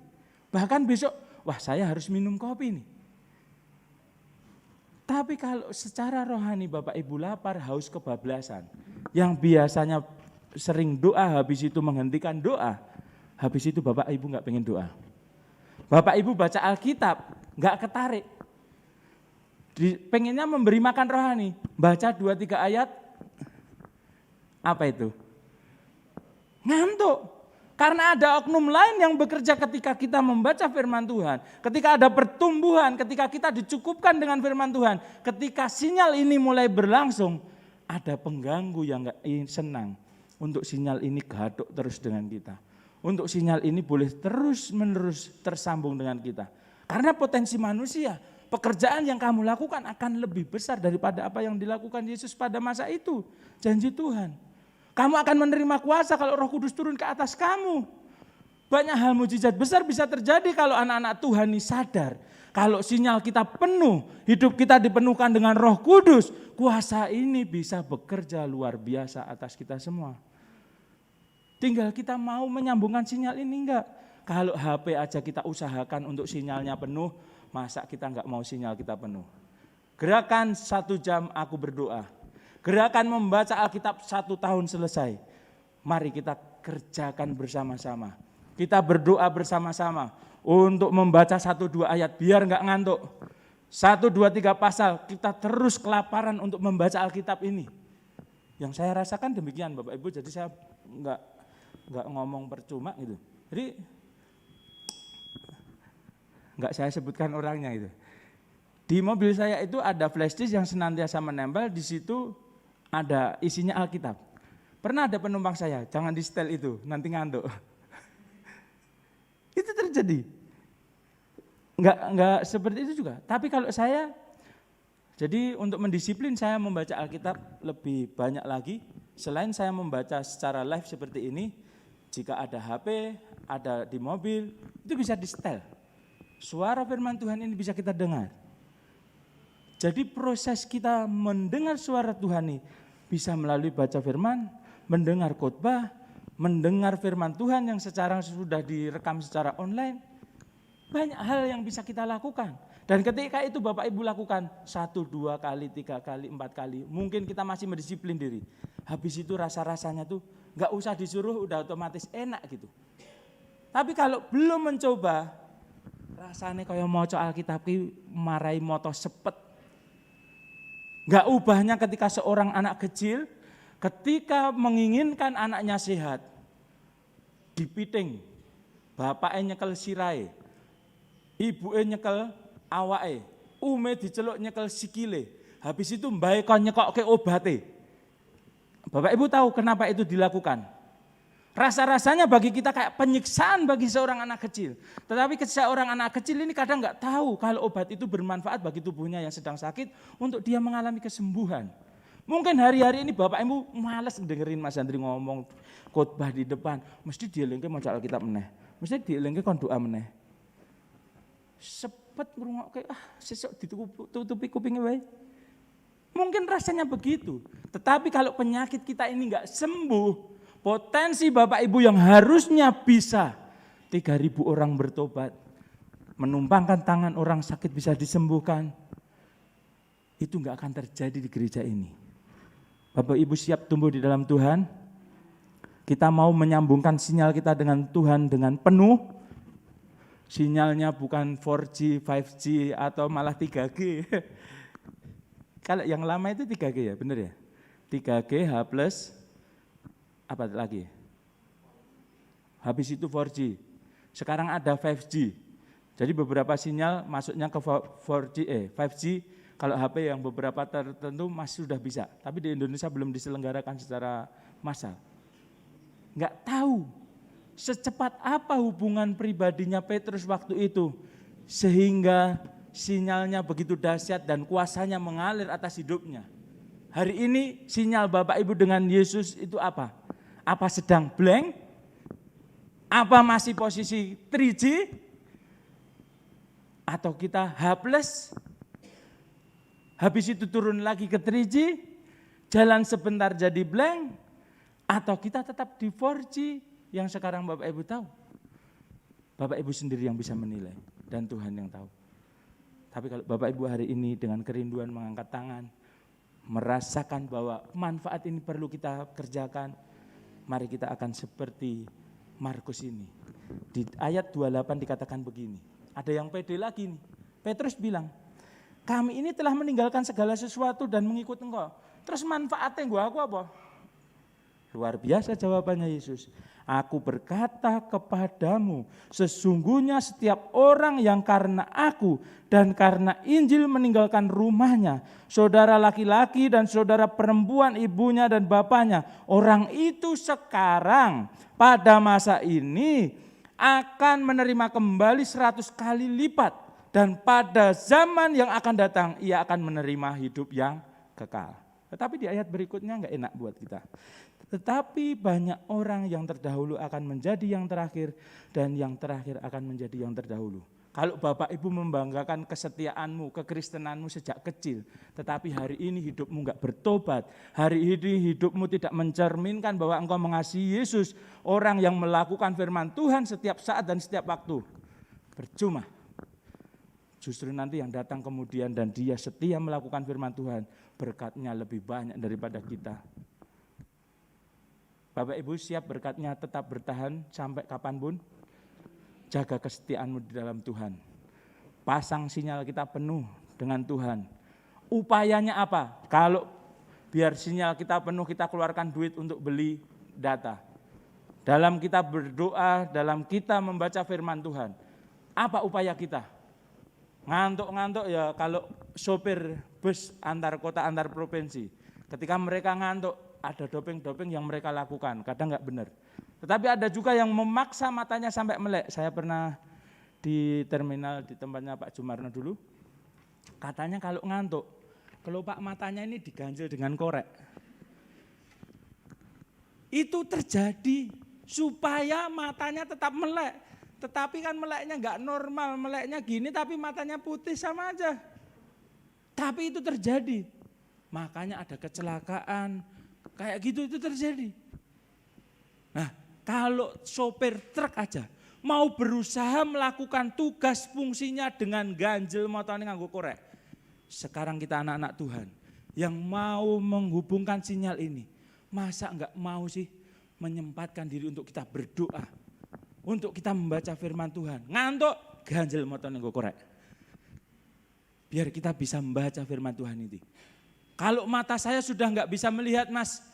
Bahkan besok, wah saya harus minum kopi nih. Tapi kalau secara rohani Bapak Ibu lapar, haus, kebablasan, yang biasanya sering doa habis itu menghentikan doa, habis itu Bapak Ibu enggak pengen doa. Bapak Ibu baca Alkitab, enggak ketarik. Pengennya memberi makan rohani, baca 2-3 ayat, apa itu? Ngantuk. Karena ada oknum lain yang bekerja ketika kita membaca firman Tuhan. Ketika ada pertumbuhan, ketika kita dicukupkan dengan firman Tuhan. Ketika sinyal ini mulai berlangsung, ada pengganggu yang gak senang. Untuk sinyal ini gaduk terus dengan kita. Untuk sinyal ini boleh terus-menerus tersambung dengan kita. Karena potensi manusia, pekerjaan yang kamu lakukan akan lebih besar daripada apa yang dilakukan Yesus pada masa itu. Janji Tuhan. Kamu akan menerima kuasa kalau Roh Kudus turun ke atas kamu. Banyak hal mujizat besar bisa terjadi kalau anak-anak Tuhan ini sadar. Kalau sinyal kita penuh, hidup kita dipenuhkan dengan Roh Kudus, kuasa ini bisa bekerja luar biasa atas kita semua. Tinggal kita mau menyambungkan sinyal ini enggak. Kalau HP aja kita usahakan untuk sinyalnya penuh, masa kita enggak mau sinyal kita penuh. Gerakan 1 jam aku berdoa. Gerakan membaca Alkitab 1 tahun selesai. Mari kita kerjakan bersama-sama. Kita berdoa bersama-sama untuk membaca 1-2 ayat biar enggak ngantuk. 1-2-3 pasal kita terus kelaparan untuk membaca Alkitab ini. Yang saya rasakan demikian Bapak Ibu, jadi saya enggak ngomong percuma gitu. Jadi enggak saya sebutkan orangnya itu. Di mobil saya itu ada flash disk yang senantiasa menempel, di situ ada isinya Alkitab. Pernah ada penumpang saya, jangan di setel itu, nanti ngantuk. Itu terjadi. Enggak seperti itu juga. Tapi kalau saya, jadi untuk mendisiplin saya membaca Alkitab lebih banyak lagi. Selain saya membaca secara live seperti ini, jika ada HP, ada di mobil, itu bisa di setel. Suara firman Tuhan ini bisa kita dengar. Jadi proses kita mendengar suara Tuhan ini bisa melalui baca firman, mendengar khotbah, mendengar firman Tuhan yang secara sudah direkam secara online. Banyak hal yang bisa kita lakukan. Dan ketika itu Bapak Ibu lakukan 1, 2 kali, 3 kali, 4 kali. Mungkin kita masih mendisiplin diri. Habis itu rasa-rasanya tuh gak usah disuruh udah otomatis enak gitu. Tapi kalau belum mencoba, rasanya kayak maca Alkitab marai moto sepet. Gak ubahnya ketika seorang anak kecil, ketika menginginkan anaknya sehat, dipiting, bapaknya nyekel sirai, ibunya nyekel awake, ume diceluk nyekel sikile, habis itu mbae kon nyekokke obate. Bapak Ibu tahu kenapa itu dilakukan? Rasa-rasanya bagi kita kayak penyiksaan bagi seorang anak kecil. Tetapi seorang anak kecil ini kadang nggak tahu kalau obat itu bermanfaat bagi tubuhnya yang sedang sakit untuk dia mengalami kesembuhan. Mungkin hari-hari ini Bapak Ibu malas dengerin Mas Andri ngomong khotbah di depan. Mesti dielingke maca Alkitab meneh. Mesti dielingke kon doa meneh. Sepet ngrungokke sesuk ditutupi kupinge wae. Mungkin rasanya begitu. Tetapi kalau penyakit kita ini nggak sembuh, potensi Bapak Ibu yang harusnya bisa 3.000 orang bertobat, menumpangkan tangan orang sakit bisa disembuhkan, itu enggak akan terjadi di gereja ini. Bapak Ibu siap tumbuh di dalam Tuhan? Kita mau menyambungkan sinyal kita dengan Tuhan dengan penuh. Sinyalnya bukan 4G, 5G atau malah 3G. Kalau yang lama itu 3G ya, benar ya? 3G, H+, apa lagi? Habis itu 4G. Sekarang ada 5G. Jadi beberapa sinyal masuknya ke 5G. Kalau HP yang beberapa tertentu masih sudah bisa. Tapi di Indonesia belum diselenggarakan secara massal. Enggak tahu secepat apa hubungan pribadinya Petrus waktu itu. Sehingga sinyalnya begitu dahsyat dan kuasanya mengalir atas hidupnya. Hari ini sinyal Bapak Ibu dengan Yesus itu apa? Apa sedang blank? Apa masih posisi 3G? Atau kita H+? Habis itu turun lagi ke 3G? Jalan sebentar jadi blank? Atau kita tetap di 4G yang sekarang Bapak Ibu tahu? Bapak Ibu sendiri yang bisa menilai dan Tuhan yang tahu. Tapi kalau Bapak Ibu hari ini dengan kerinduan mengangkat tangan, merasakan bahwa manfaat ini perlu kita kerjakan, mari kita akan seperti Markus ini. Di ayat 28 dikatakan begini, ada yang pede lagi nih. Petrus bilang, kami ini telah meninggalkan segala sesuatu dan mengikut engkau. Terus manfaatnya gua aku apa? Luar biasa jawabannya Yesus. Aku berkata kepadamu, sesungguhnya setiap orang yang karena aku dan karena Injil meninggalkan rumahnya, saudara laki-laki dan saudara perempuan, ibunya dan bapaknya, orang itu sekarang pada masa ini akan menerima kembali 100 kali lipat, dan pada zaman yang akan datang ia akan menerima hidup yang kekal. Tetapi di ayat berikutnya enggak enak buat kita. Tetapi banyak orang yang terdahulu akan menjadi yang terakhir, dan yang terakhir akan menjadi yang terdahulu. Kalau Bapak Ibu membanggakan kesetiaanmu, kekristenanmu sejak kecil, tetapi hari ini hidupmu enggak bertobat, hari ini hidupmu tidak mencerminkan bahwa engkau mengasihi Yesus, orang yang melakukan firman Tuhan setiap saat dan setiap waktu, percuma. Justru nanti yang datang kemudian dan dia setia melakukan firman Tuhan, berkatnya lebih banyak daripada kita. Bapak Ibu siap berkatnya tetap bertahan sampai kapanpun? Jaga kesetiaanmu di dalam Tuhan. Pasang sinyal kita penuh dengan Tuhan. Upayanya apa? Kalau biar sinyal kita penuh, kita keluarkan duit untuk beli data. Dalam kita berdoa, dalam kita membaca firman Tuhan. Apa upaya kita? Ngantuk-ngantuk ya kalau sopir bus antar kota, antar provinsi. Ketika mereka ngantuk, ada doping-doping yang mereka lakukan, kadang enggak benar. Tetapi ada juga yang memaksa matanya sampai melek. Saya pernah di terminal di tempatnya Pak Jumarno dulu, katanya kalau ngantuk, kelopak matanya ini diganjel dengan korek. Itu terjadi supaya matanya tetap melek. Tetapi kan meleknya enggak normal, meleknya gini tapi matanya putih sama aja. Tapi itu terjadi. Makanya ada kecelakaan, kayak gitu itu terjadi. Nah, kalau sopir truk aja mau berusaha melakukan tugas fungsinya dengan ganjel motornya nganggo korek. Sekarang kita anak-anak Tuhan yang mau menghubungkan sinyal ini, masa enggak mau sih menyempatkan diri untuk kita berdoa, untuk kita membaca firman Tuhan. Ngantuk, ganjel motornya nganggo korek. Biar kita bisa membaca firman Tuhan ini. Kalau mata saya sudah enggak bisa melihat, Mas,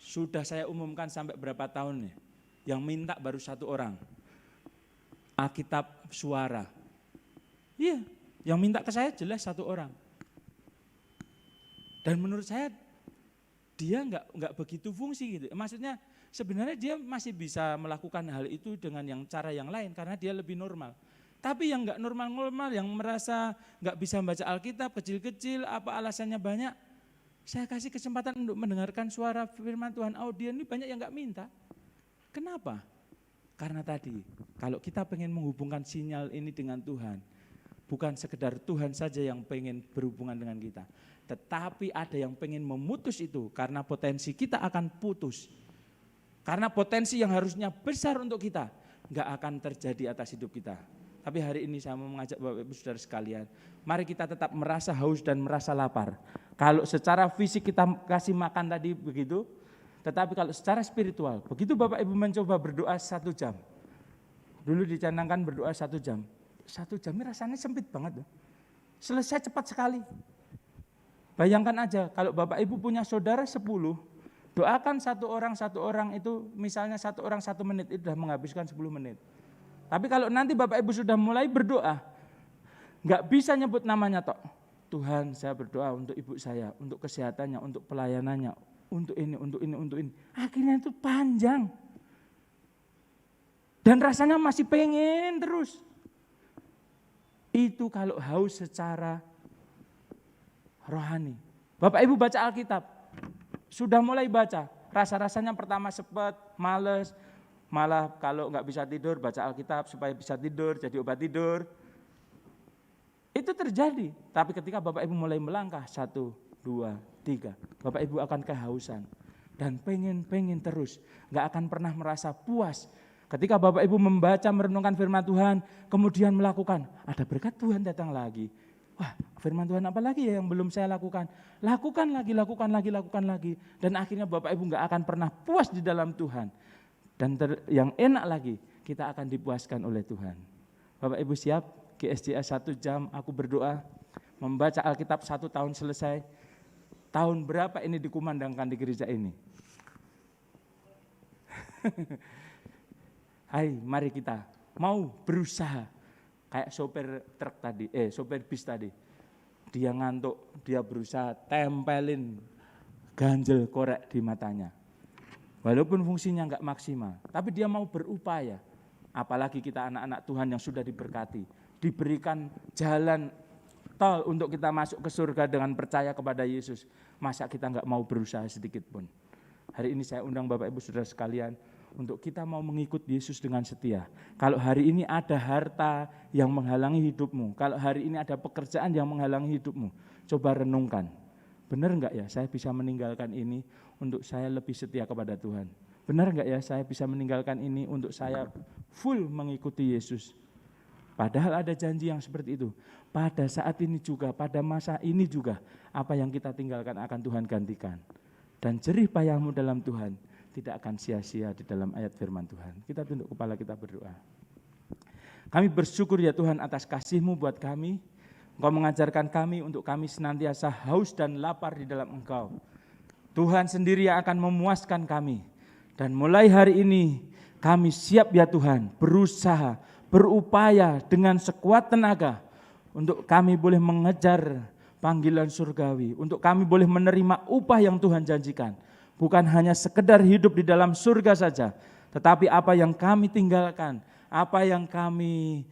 sudah saya umumkan sampai berapa tahun nih. Yang minta baru satu orang. Alkitab suara. Iya, yang minta ke saya jelas satu orang. Dan menurut saya dia enggak begitu fungsi gitu. Maksudnya sebenarnya dia masih bisa melakukan hal itu dengan cara yang lain karena dia lebih normal. Tapi yang enggak normal-normal, yang merasa enggak bisa membaca Alkitab, kecil-kecil, apa alasannya banyak, saya kasih kesempatan untuk mendengarkan suara firman Tuhan audio ini banyak yang enggak minta. Kenapa? Karena tadi, kalau kita pengen menghubungkan sinyal ini dengan Tuhan, bukan sekedar Tuhan saja yang pengen berhubungan dengan kita, tetapi ada yang pengen memutus itu karena potensi kita akan putus. Karena potensi yang harusnya besar untuk kita, enggak akan terjadi atas hidup kita. Tapi hari ini saya mau mengajak Bapak Ibu Saudara sekalian, mari kita tetap merasa haus dan merasa lapar. Kalau secara fisik kita kasih makan tadi begitu, tetapi kalau secara spiritual, begitu Bapak Ibu mencoba berdoa 1 jam. Dulu dicanangkan berdoa 1 jam. 1 jam ini rasanya sempit banget. Selesai cepat sekali. Bayangkan aja kalau Bapak Ibu punya saudara 10, doakan satu orang itu misalnya 1 orang 1 menit, itu sudah menghabiskan 10 menit. Tapi kalau nanti Bapak Ibu sudah mulai berdoa, enggak bisa nyebut namanya tok. Tuhan, saya berdoa untuk ibu saya, untuk kesehatannya, untuk pelayanannya, untuk ini, untuk ini, untuk ini. Akhirnya itu panjang. Dan rasanya masih pengen terus. Itu kalau haus secara rohani. Bapak Ibu baca Alkitab, sudah mulai baca, rasa-rasanya pertama sepet, males, malah kalau enggak bisa tidur baca Alkitab supaya bisa tidur, jadi obat tidur. Itu terjadi, tapi ketika Bapak Ibu mulai melangkah 1, 2, 3, Bapak Ibu akan kehausan dan pengen terus, enggak akan pernah merasa puas. Ketika Bapak Ibu membaca, merenungkan firman Tuhan, kemudian melakukan, ada berkat Tuhan datang lagi. Wah, firman Tuhan apa lagi ya yang belum saya lakukan? Lakukan lagi. Dan akhirnya Bapak Ibu enggak akan pernah puas di dalam Tuhan. Dan yang enak lagi, kita akan dipuaskan oleh Tuhan. Bapak Ibu siap? GSJA 1 jam aku berdoa, membaca Alkitab 1 tahun selesai. Tahun berapa ini dikumandangkan di gereja ini? Hai, mari kita mau berusaha. Kayak sopir truk tadi, sopir bis tadi. Dia ngantuk, dia berusaha tempelin ganjel korek di matanya. Walaupun fungsinya enggak maksimal, tapi dia mau berupaya. Apalagi kita anak-anak Tuhan yang sudah diberkati, diberikan jalan tol untuk kita masuk ke surga dengan percaya kepada Yesus. Masa kita nggak mau berusaha sedikit pun? Hari ini saya undang Bapak Ibu Saudara sekalian untuk kita mau mengikut Yesus dengan setia. Kalau hari ini ada harta yang menghalangi hidupmu, kalau hari ini ada pekerjaan yang menghalangi hidupmu, coba renungkan. Benar enggak ya saya bisa meninggalkan ini untuk saya lebih setia kepada Tuhan? Benar enggak ya saya bisa meninggalkan ini untuk saya full mengikuti Yesus? Padahal ada janji yang seperti itu. Pada saat ini juga, pada masa ini juga, apa yang kita tinggalkan akan Tuhan gantikan. Dan jerih payahmu dalam Tuhan tidak akan sia-sia di dalam ayat firman Tuhan. Kita tunduk kepala, kita berdoa. Kami bersyukur ya Tuhan atas kasih-Mu buat kami. Engkau mengajarkan kami untuk kami senantiasa haus dan lapar di dalam Engkau. Tuhan sendiri yang akan memuaskan kami. Dan mulai hari ini kami siap ya Tuhan berusaha, berupaya dengan sekuat tenaga untuk kami boleh mengejar panggilan surgawi, untuk kami boleh menerima upah yang Tuhan janjikan. Bukan hanya sekedar hidup di dalam surga saja, tetapi apa yang kami tinggalkan, apa yang kami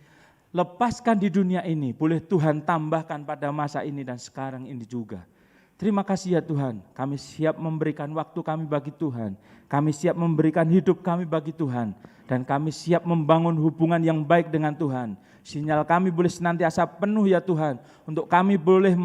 lepaskan di dunia ini, boleh Tuhan tambahkan pada masa ini dan sekarang ini juga. Terima kasih ya Tuhan, kami siap memberikan waktu kami bagi Tuhan, kami siap memberikan hidup kami bagi Tuhan, dan kami siap membangun hubungan yang baik dengan Tuhan. Sinyal kami boleh senantiasa penuh ya Tuhan, untuk kami boleh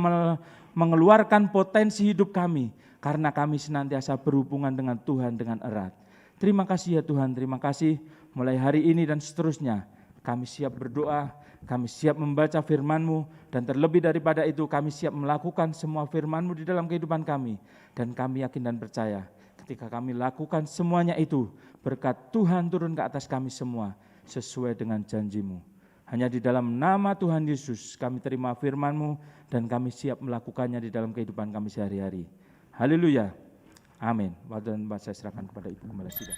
mengeluarkan potensi hidup kami, karena kami senantiasa berhubungan dengan Tuhan dengan erat. Terima kasih ya Tuhan, terima kasih mulai hari ini dan seterusnya. Kami siap berdoa, kami siap membaca firman-Mu, dan terlebih daripada itu kami siap melakukan semua firman-Mu di dalam kehidupan kami. Dan kami yakin dan percaya ketika kami lakukan semuanya itu, berkat Tuhan turun ke atas kami semua sesuai dengan janji-Mu. Hanya di dalam nama Tuhan Yesus kami terima firman-Mu dan kami siap melakukannya di dalam kehidupan kami sehari-hari. Haleluya. Amin. Waktu dan tempat saya serahkan kepada Ibu Gembala Sidang.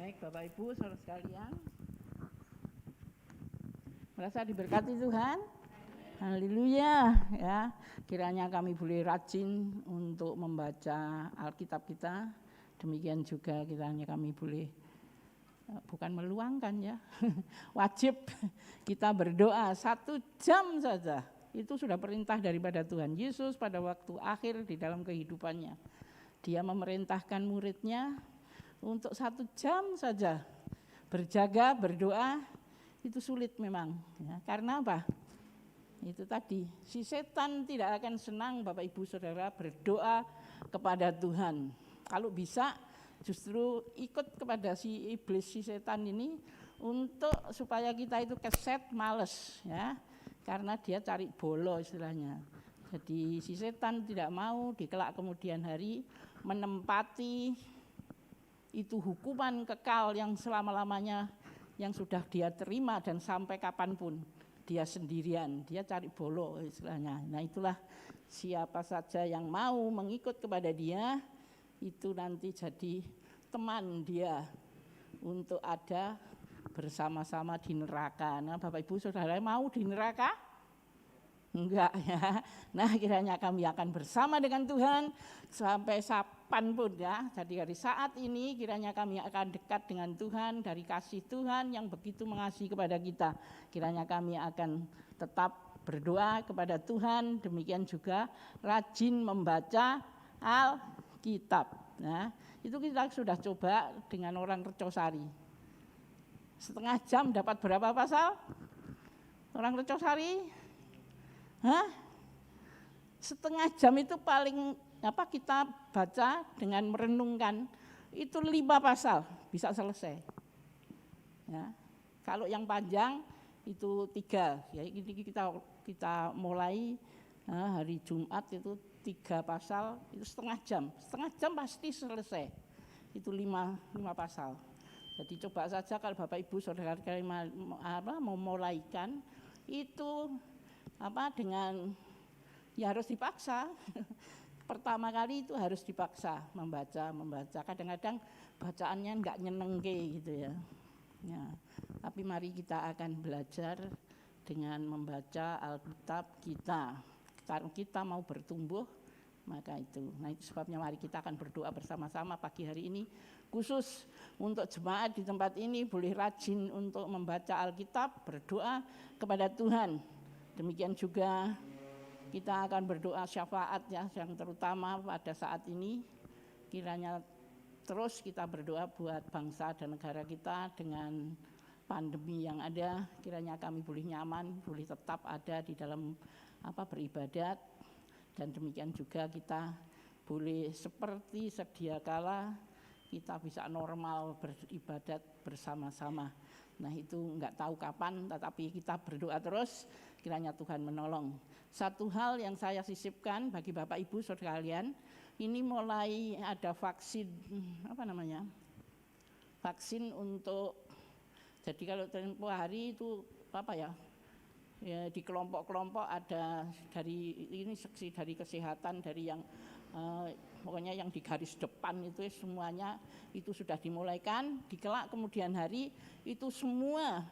Baik Bapak Ibu saudara sekalian, merasa diberkati Tuhan. Haleluya ya. Kiranya kami boleh rajin untuk membaca Alkitab kita. Demikian juga kiranya kami boleh bukan meluangkan ya, wajib kita berdoa 1 jam saja. Itu sudah perintah daripada Tuhan Yesus pada waktu akhir di dalam kehidupannya. Dia memerintahkan muridnya untuk 1 jam saja berjaga, berdoa. Itu sulit memang ya. Karena apa? Itu tadi, si setan tidak akan senang Bapak Ibu Saudara berdoa kepada Tuhan. Kalau bisa justru ikut kepada si iblis, si setan ini, untuk supaya kita itu keset, males ya. Karena dia cari bolo istilahnya. Jadi si setan tidak mau di kelak kemudian hari menempati itu hukuman kekal yang selama-lamanya yang sudah dia terima dan sampai kapanpun dia sendirian, dia cari bolo istilahnya. Nah itulah siapa saja yang mau mengikut kepada dia itu nanti jadi teman dia untuk ada bersama-sama di neraka. Nah Bapak Ibu Saudara mau di neraka? Enggak ya. Nah kiranya kami akan bersama dengan Tuhan sampai kapanpun ya. Jadi dari saat ini kiranya kami akan dekat dengan Tuhan, dari kasih Tuhan yang begitu mengasihi kepada kita. Kiranya kami akan tetap berdoa kepada Tuhan, demikian juga rajin membaca Alkitab. Nah itu kita sudah coba dengan orang Recosari. Setengah jam dapat berapa pasal? Orang Recosari? Setengah jam itu paling kita baca dengan merenungkan itu 5 pasal bisa selesai. Ya. Kalau yang panjang itu 3. Ya ini kita mulai hari Jumat itu 3 pasal itu setengah jam pasti selesai. Itu 5 pasal. Jadi coba saja kalau Bapak Ibu Saudara mau mulaikan itu dengan ya harus dipaksa pertama kali itu harus dipaksa membaca. Kadang-kadang bacaannya enggak nyenengke gitu ya. Ya, tapi mari kita akan belajar dengan membaca Alkitab kita. Karena kita mau bertumbuh, maka itu. Nah, itu sebabnya mari kita akan berdoa bersama-sama pagi hari ini. Khusus untuk jemaat di tempat ini boleh rajin untuk membaca Alkitab, berdoa kepada Tuhan. Demikian juga kita akan berdoa syafaat ya, yang terutama pada saat ini. Kiranya terus kita berdoa buat bangsa dan negara kita dengan pandemi yang ada, kiranya kami boleh nyaman, boleh tetap ada di dalam beribadat, dan demikian juga kita boleh seperti sedia kala kita bisa normal beribadat bersama-sama. Nah, itu enggak tahu kapan, tetapi kita berdoa terus, kiranya Tuhan menolong. Satu hal yang saya sisipkan bagi Bapak Ibu Saudara sekalian, ini mulai ada vaksin vaksin untuk, jadi kalau tempo hari itu ya di kelompok-kelompok ada dari ini seksi dari kesehatan, dari yang pokoknya yang di garis depan itu semuanya itu sudah dimulaikan. Di kelak kemudian hari itu semua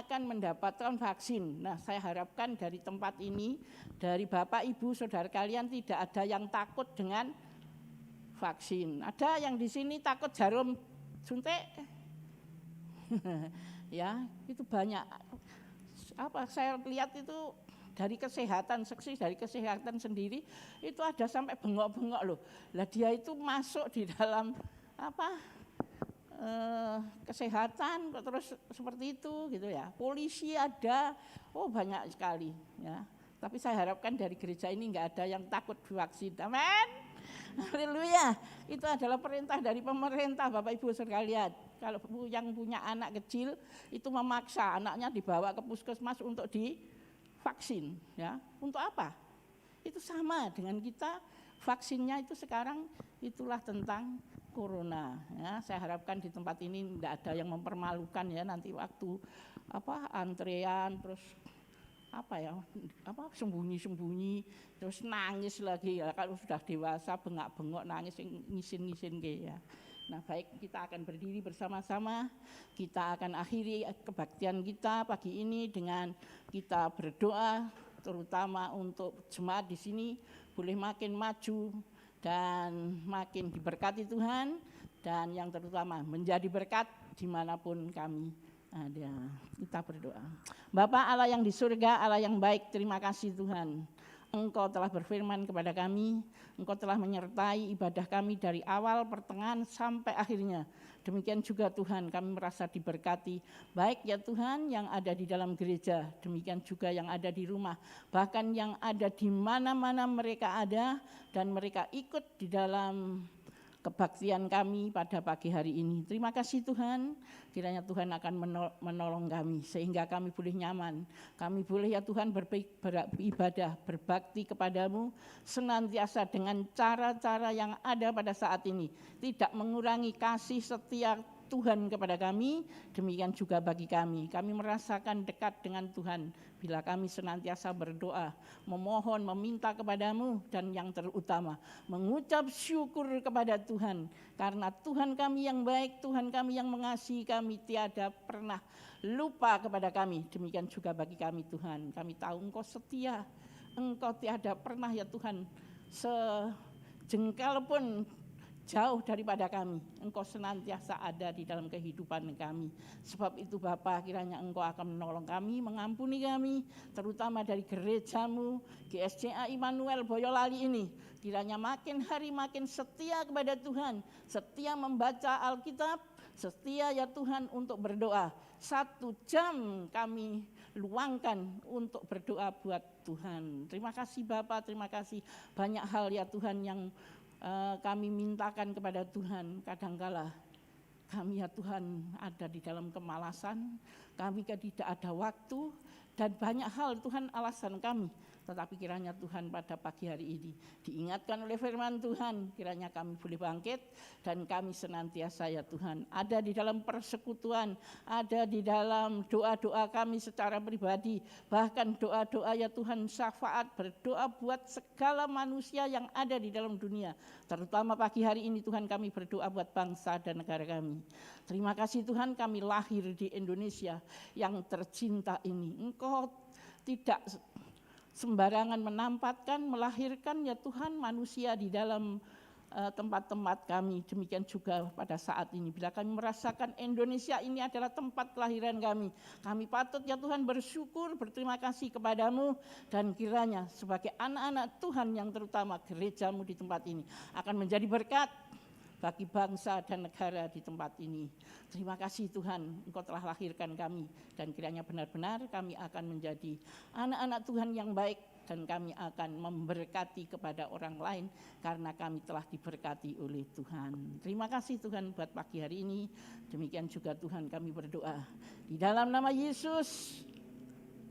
akan mendapatkan vaksin. Nah, saya harapkan dari tempat ini, dari Bapak Ibu Saudara kalian tidak ada yang takut dengan vaksin. Ada yang di sini takut jarum suntik? Ya, itu banyak. Saya lihat itu dari kesehatan, seksi dari kesehatan sendiri itu ada sampai bengok-bengok loh. Lah dia itu masuk di dalam kesehatan kok terus seperti itu gitu ya. Polisi ada, banyak sekali ya. Tapi saya harapkan dari gereja ini enggak ada yang takut vaksin. Amin. Haleluya. Itu adalah perintah dari pemerintah, Bapak Ibu sekalian. Kalau yang punya anak kecil itu memaksa anaknya dibawa ke puskesmas untuk divaksin, ya. Untuk apa? Itu sama dengan kita, vaksinnya itu sekarang itulah tentang corona, ya. Saya harapkan di tempat ini tidak ada yang mempermalukan ya, nanti waktu antrean terus sembunyi-sembunyi terus nangis lagi ya. Kalau sudah dewasa bengak-bengok nangis ngisin-ngisin ya. Nah, baik, kita akan berdiri bersama-sama. Kita akan akhiri kebaktian kita pagi ini dengan kita berdoa, terutama untuk jemaat di sini boleh makin maju dan makin diberkati Tuhan, dan yang terutama menjadi berkat dimanapun kami ada. Kita berdoa. Bapa Allah yang di surga, Allah yang baik, terima kasih Tuhan. Engkau telah berfirman kepada kami, Engkau telah menyertai ibadah kami dari awal, pertengahan, sampai akhirnya. Demikian juga Tuhan, kami merasa diberkati. Baik ya Tuhan yang ada di dalam gereja, demikian juga yang ada di rumah. Bahkan yang ada di mana-mana mereka ada, dan mereka ikut di dalam kebaktian kami pada pagi hari ini. Terima kasih Tuhan, kiranya Tuhan akan menolong kami sehingga kami boleh nyaman. Kami boleh ya Tuhan beribadah, berbakti kepadamu senantiasa dengan cara-cara yang ada pada saat ini. Tidak mengurangi kasih setia Tuhan kepada kami, demikian juga bagi kami. Kami merasakan dekat dengan Tuhan bila kami senantiasa berdoa, memohon, meminta kepadamu, dan yang terutama mengucap syukur kepada Tuhan. Karena Tuhan kami yang baik, Tuhan kami yang mengasihi kami, tiada pernah lupa kepada kami. Demikian juga bagi kami Tuhan. Kami tahu Engkau setia, Engkau tiada pernah ya Tuhan sejengkal pun jauh daripada kami. Engkau senantiasa ada di dalam kehidupan kami. Sebab itu Bapa, kiranya Engkau akan menolong kami, mengampuni kami, terutama dari gerejamu, GSCA Immanuel Boyolali ini. Kiranya makin hari makin setia kepada Tuhan, setia membaca Alkitab, setia ya Tuhan untuk berdoa. 1 jam kami luangkan untuk berdoa buat Tuhan. Terima kasih Bapa, terima kasih. Banyak hal ya Tuhan yang kami mintakan kepada Tuhan. Kadangkala kami ya Tuhan ada di dalam kemalasan, kami tidak ada waktu, dan banyak hal Tuhan alasan kami. tetapi kiranya Tuhan pada pagi hari ini diingatkan oleh firman Tuhan, kiranya kami boleh bangkit dan kami senantiasa ya Tuhan ada di dalam persekutuan, ada di dalam doa-doa kami secara pribadi, bahkan doa-doa ya Tuhan syafaat, berdoa buat segala manusia yang ada di dalam dunia. Terutama pagi hari ini Tuhan kami berdoa buat bangsa dan negara kami. Terima kasih Tuhan, kami lahir di Indonesia yang tercinta ini. Engkau tidak sembarangan menampatkan, melahirkan ya Tuhan manusia di dalam tempat-tempat kami. Demikian juga pada saat ini bila kami merasakan Indonesia ini adalah tempat kelahiran kami, kami patut ya Tuhan bersyukur, berterima kasih kepadamu, dan kiranya sebagai anak-anak Tuhan yang terutama gerejamu di tempat ini akan menjadi berkat bagi bangsa dan negara di tempat ini. Terima kasih Tuhan, Engkau telah lahirkan kami, dan kiranya benar-benar kami akan menjadi anak-anak Tuhan yang baik, dan kami akan memberkati kepada orang lain karena kami telah diberkati oleh Tuhan. Terima kasih Tuhan buat pagi hari ini. Demikian juga Tuhan kami berdoa di dalam nama Yesus.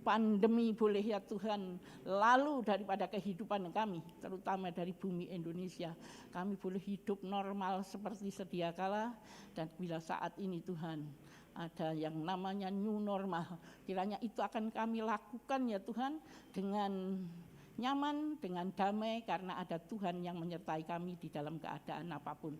Pandemi boleh ya Tuhan lalu daripada kehidupan kami, terutama dari bumi Indonesia. Kami boleh hidup normal seperti sedia kala, dan bila saat ini Tuhan ada yang namanya new normal, kiranya itu akan kami lakukan ya Tuhan dengan nyaman, dengan damai, karena ada Tuhan yang menyertai kami di dalam keadaan apapun.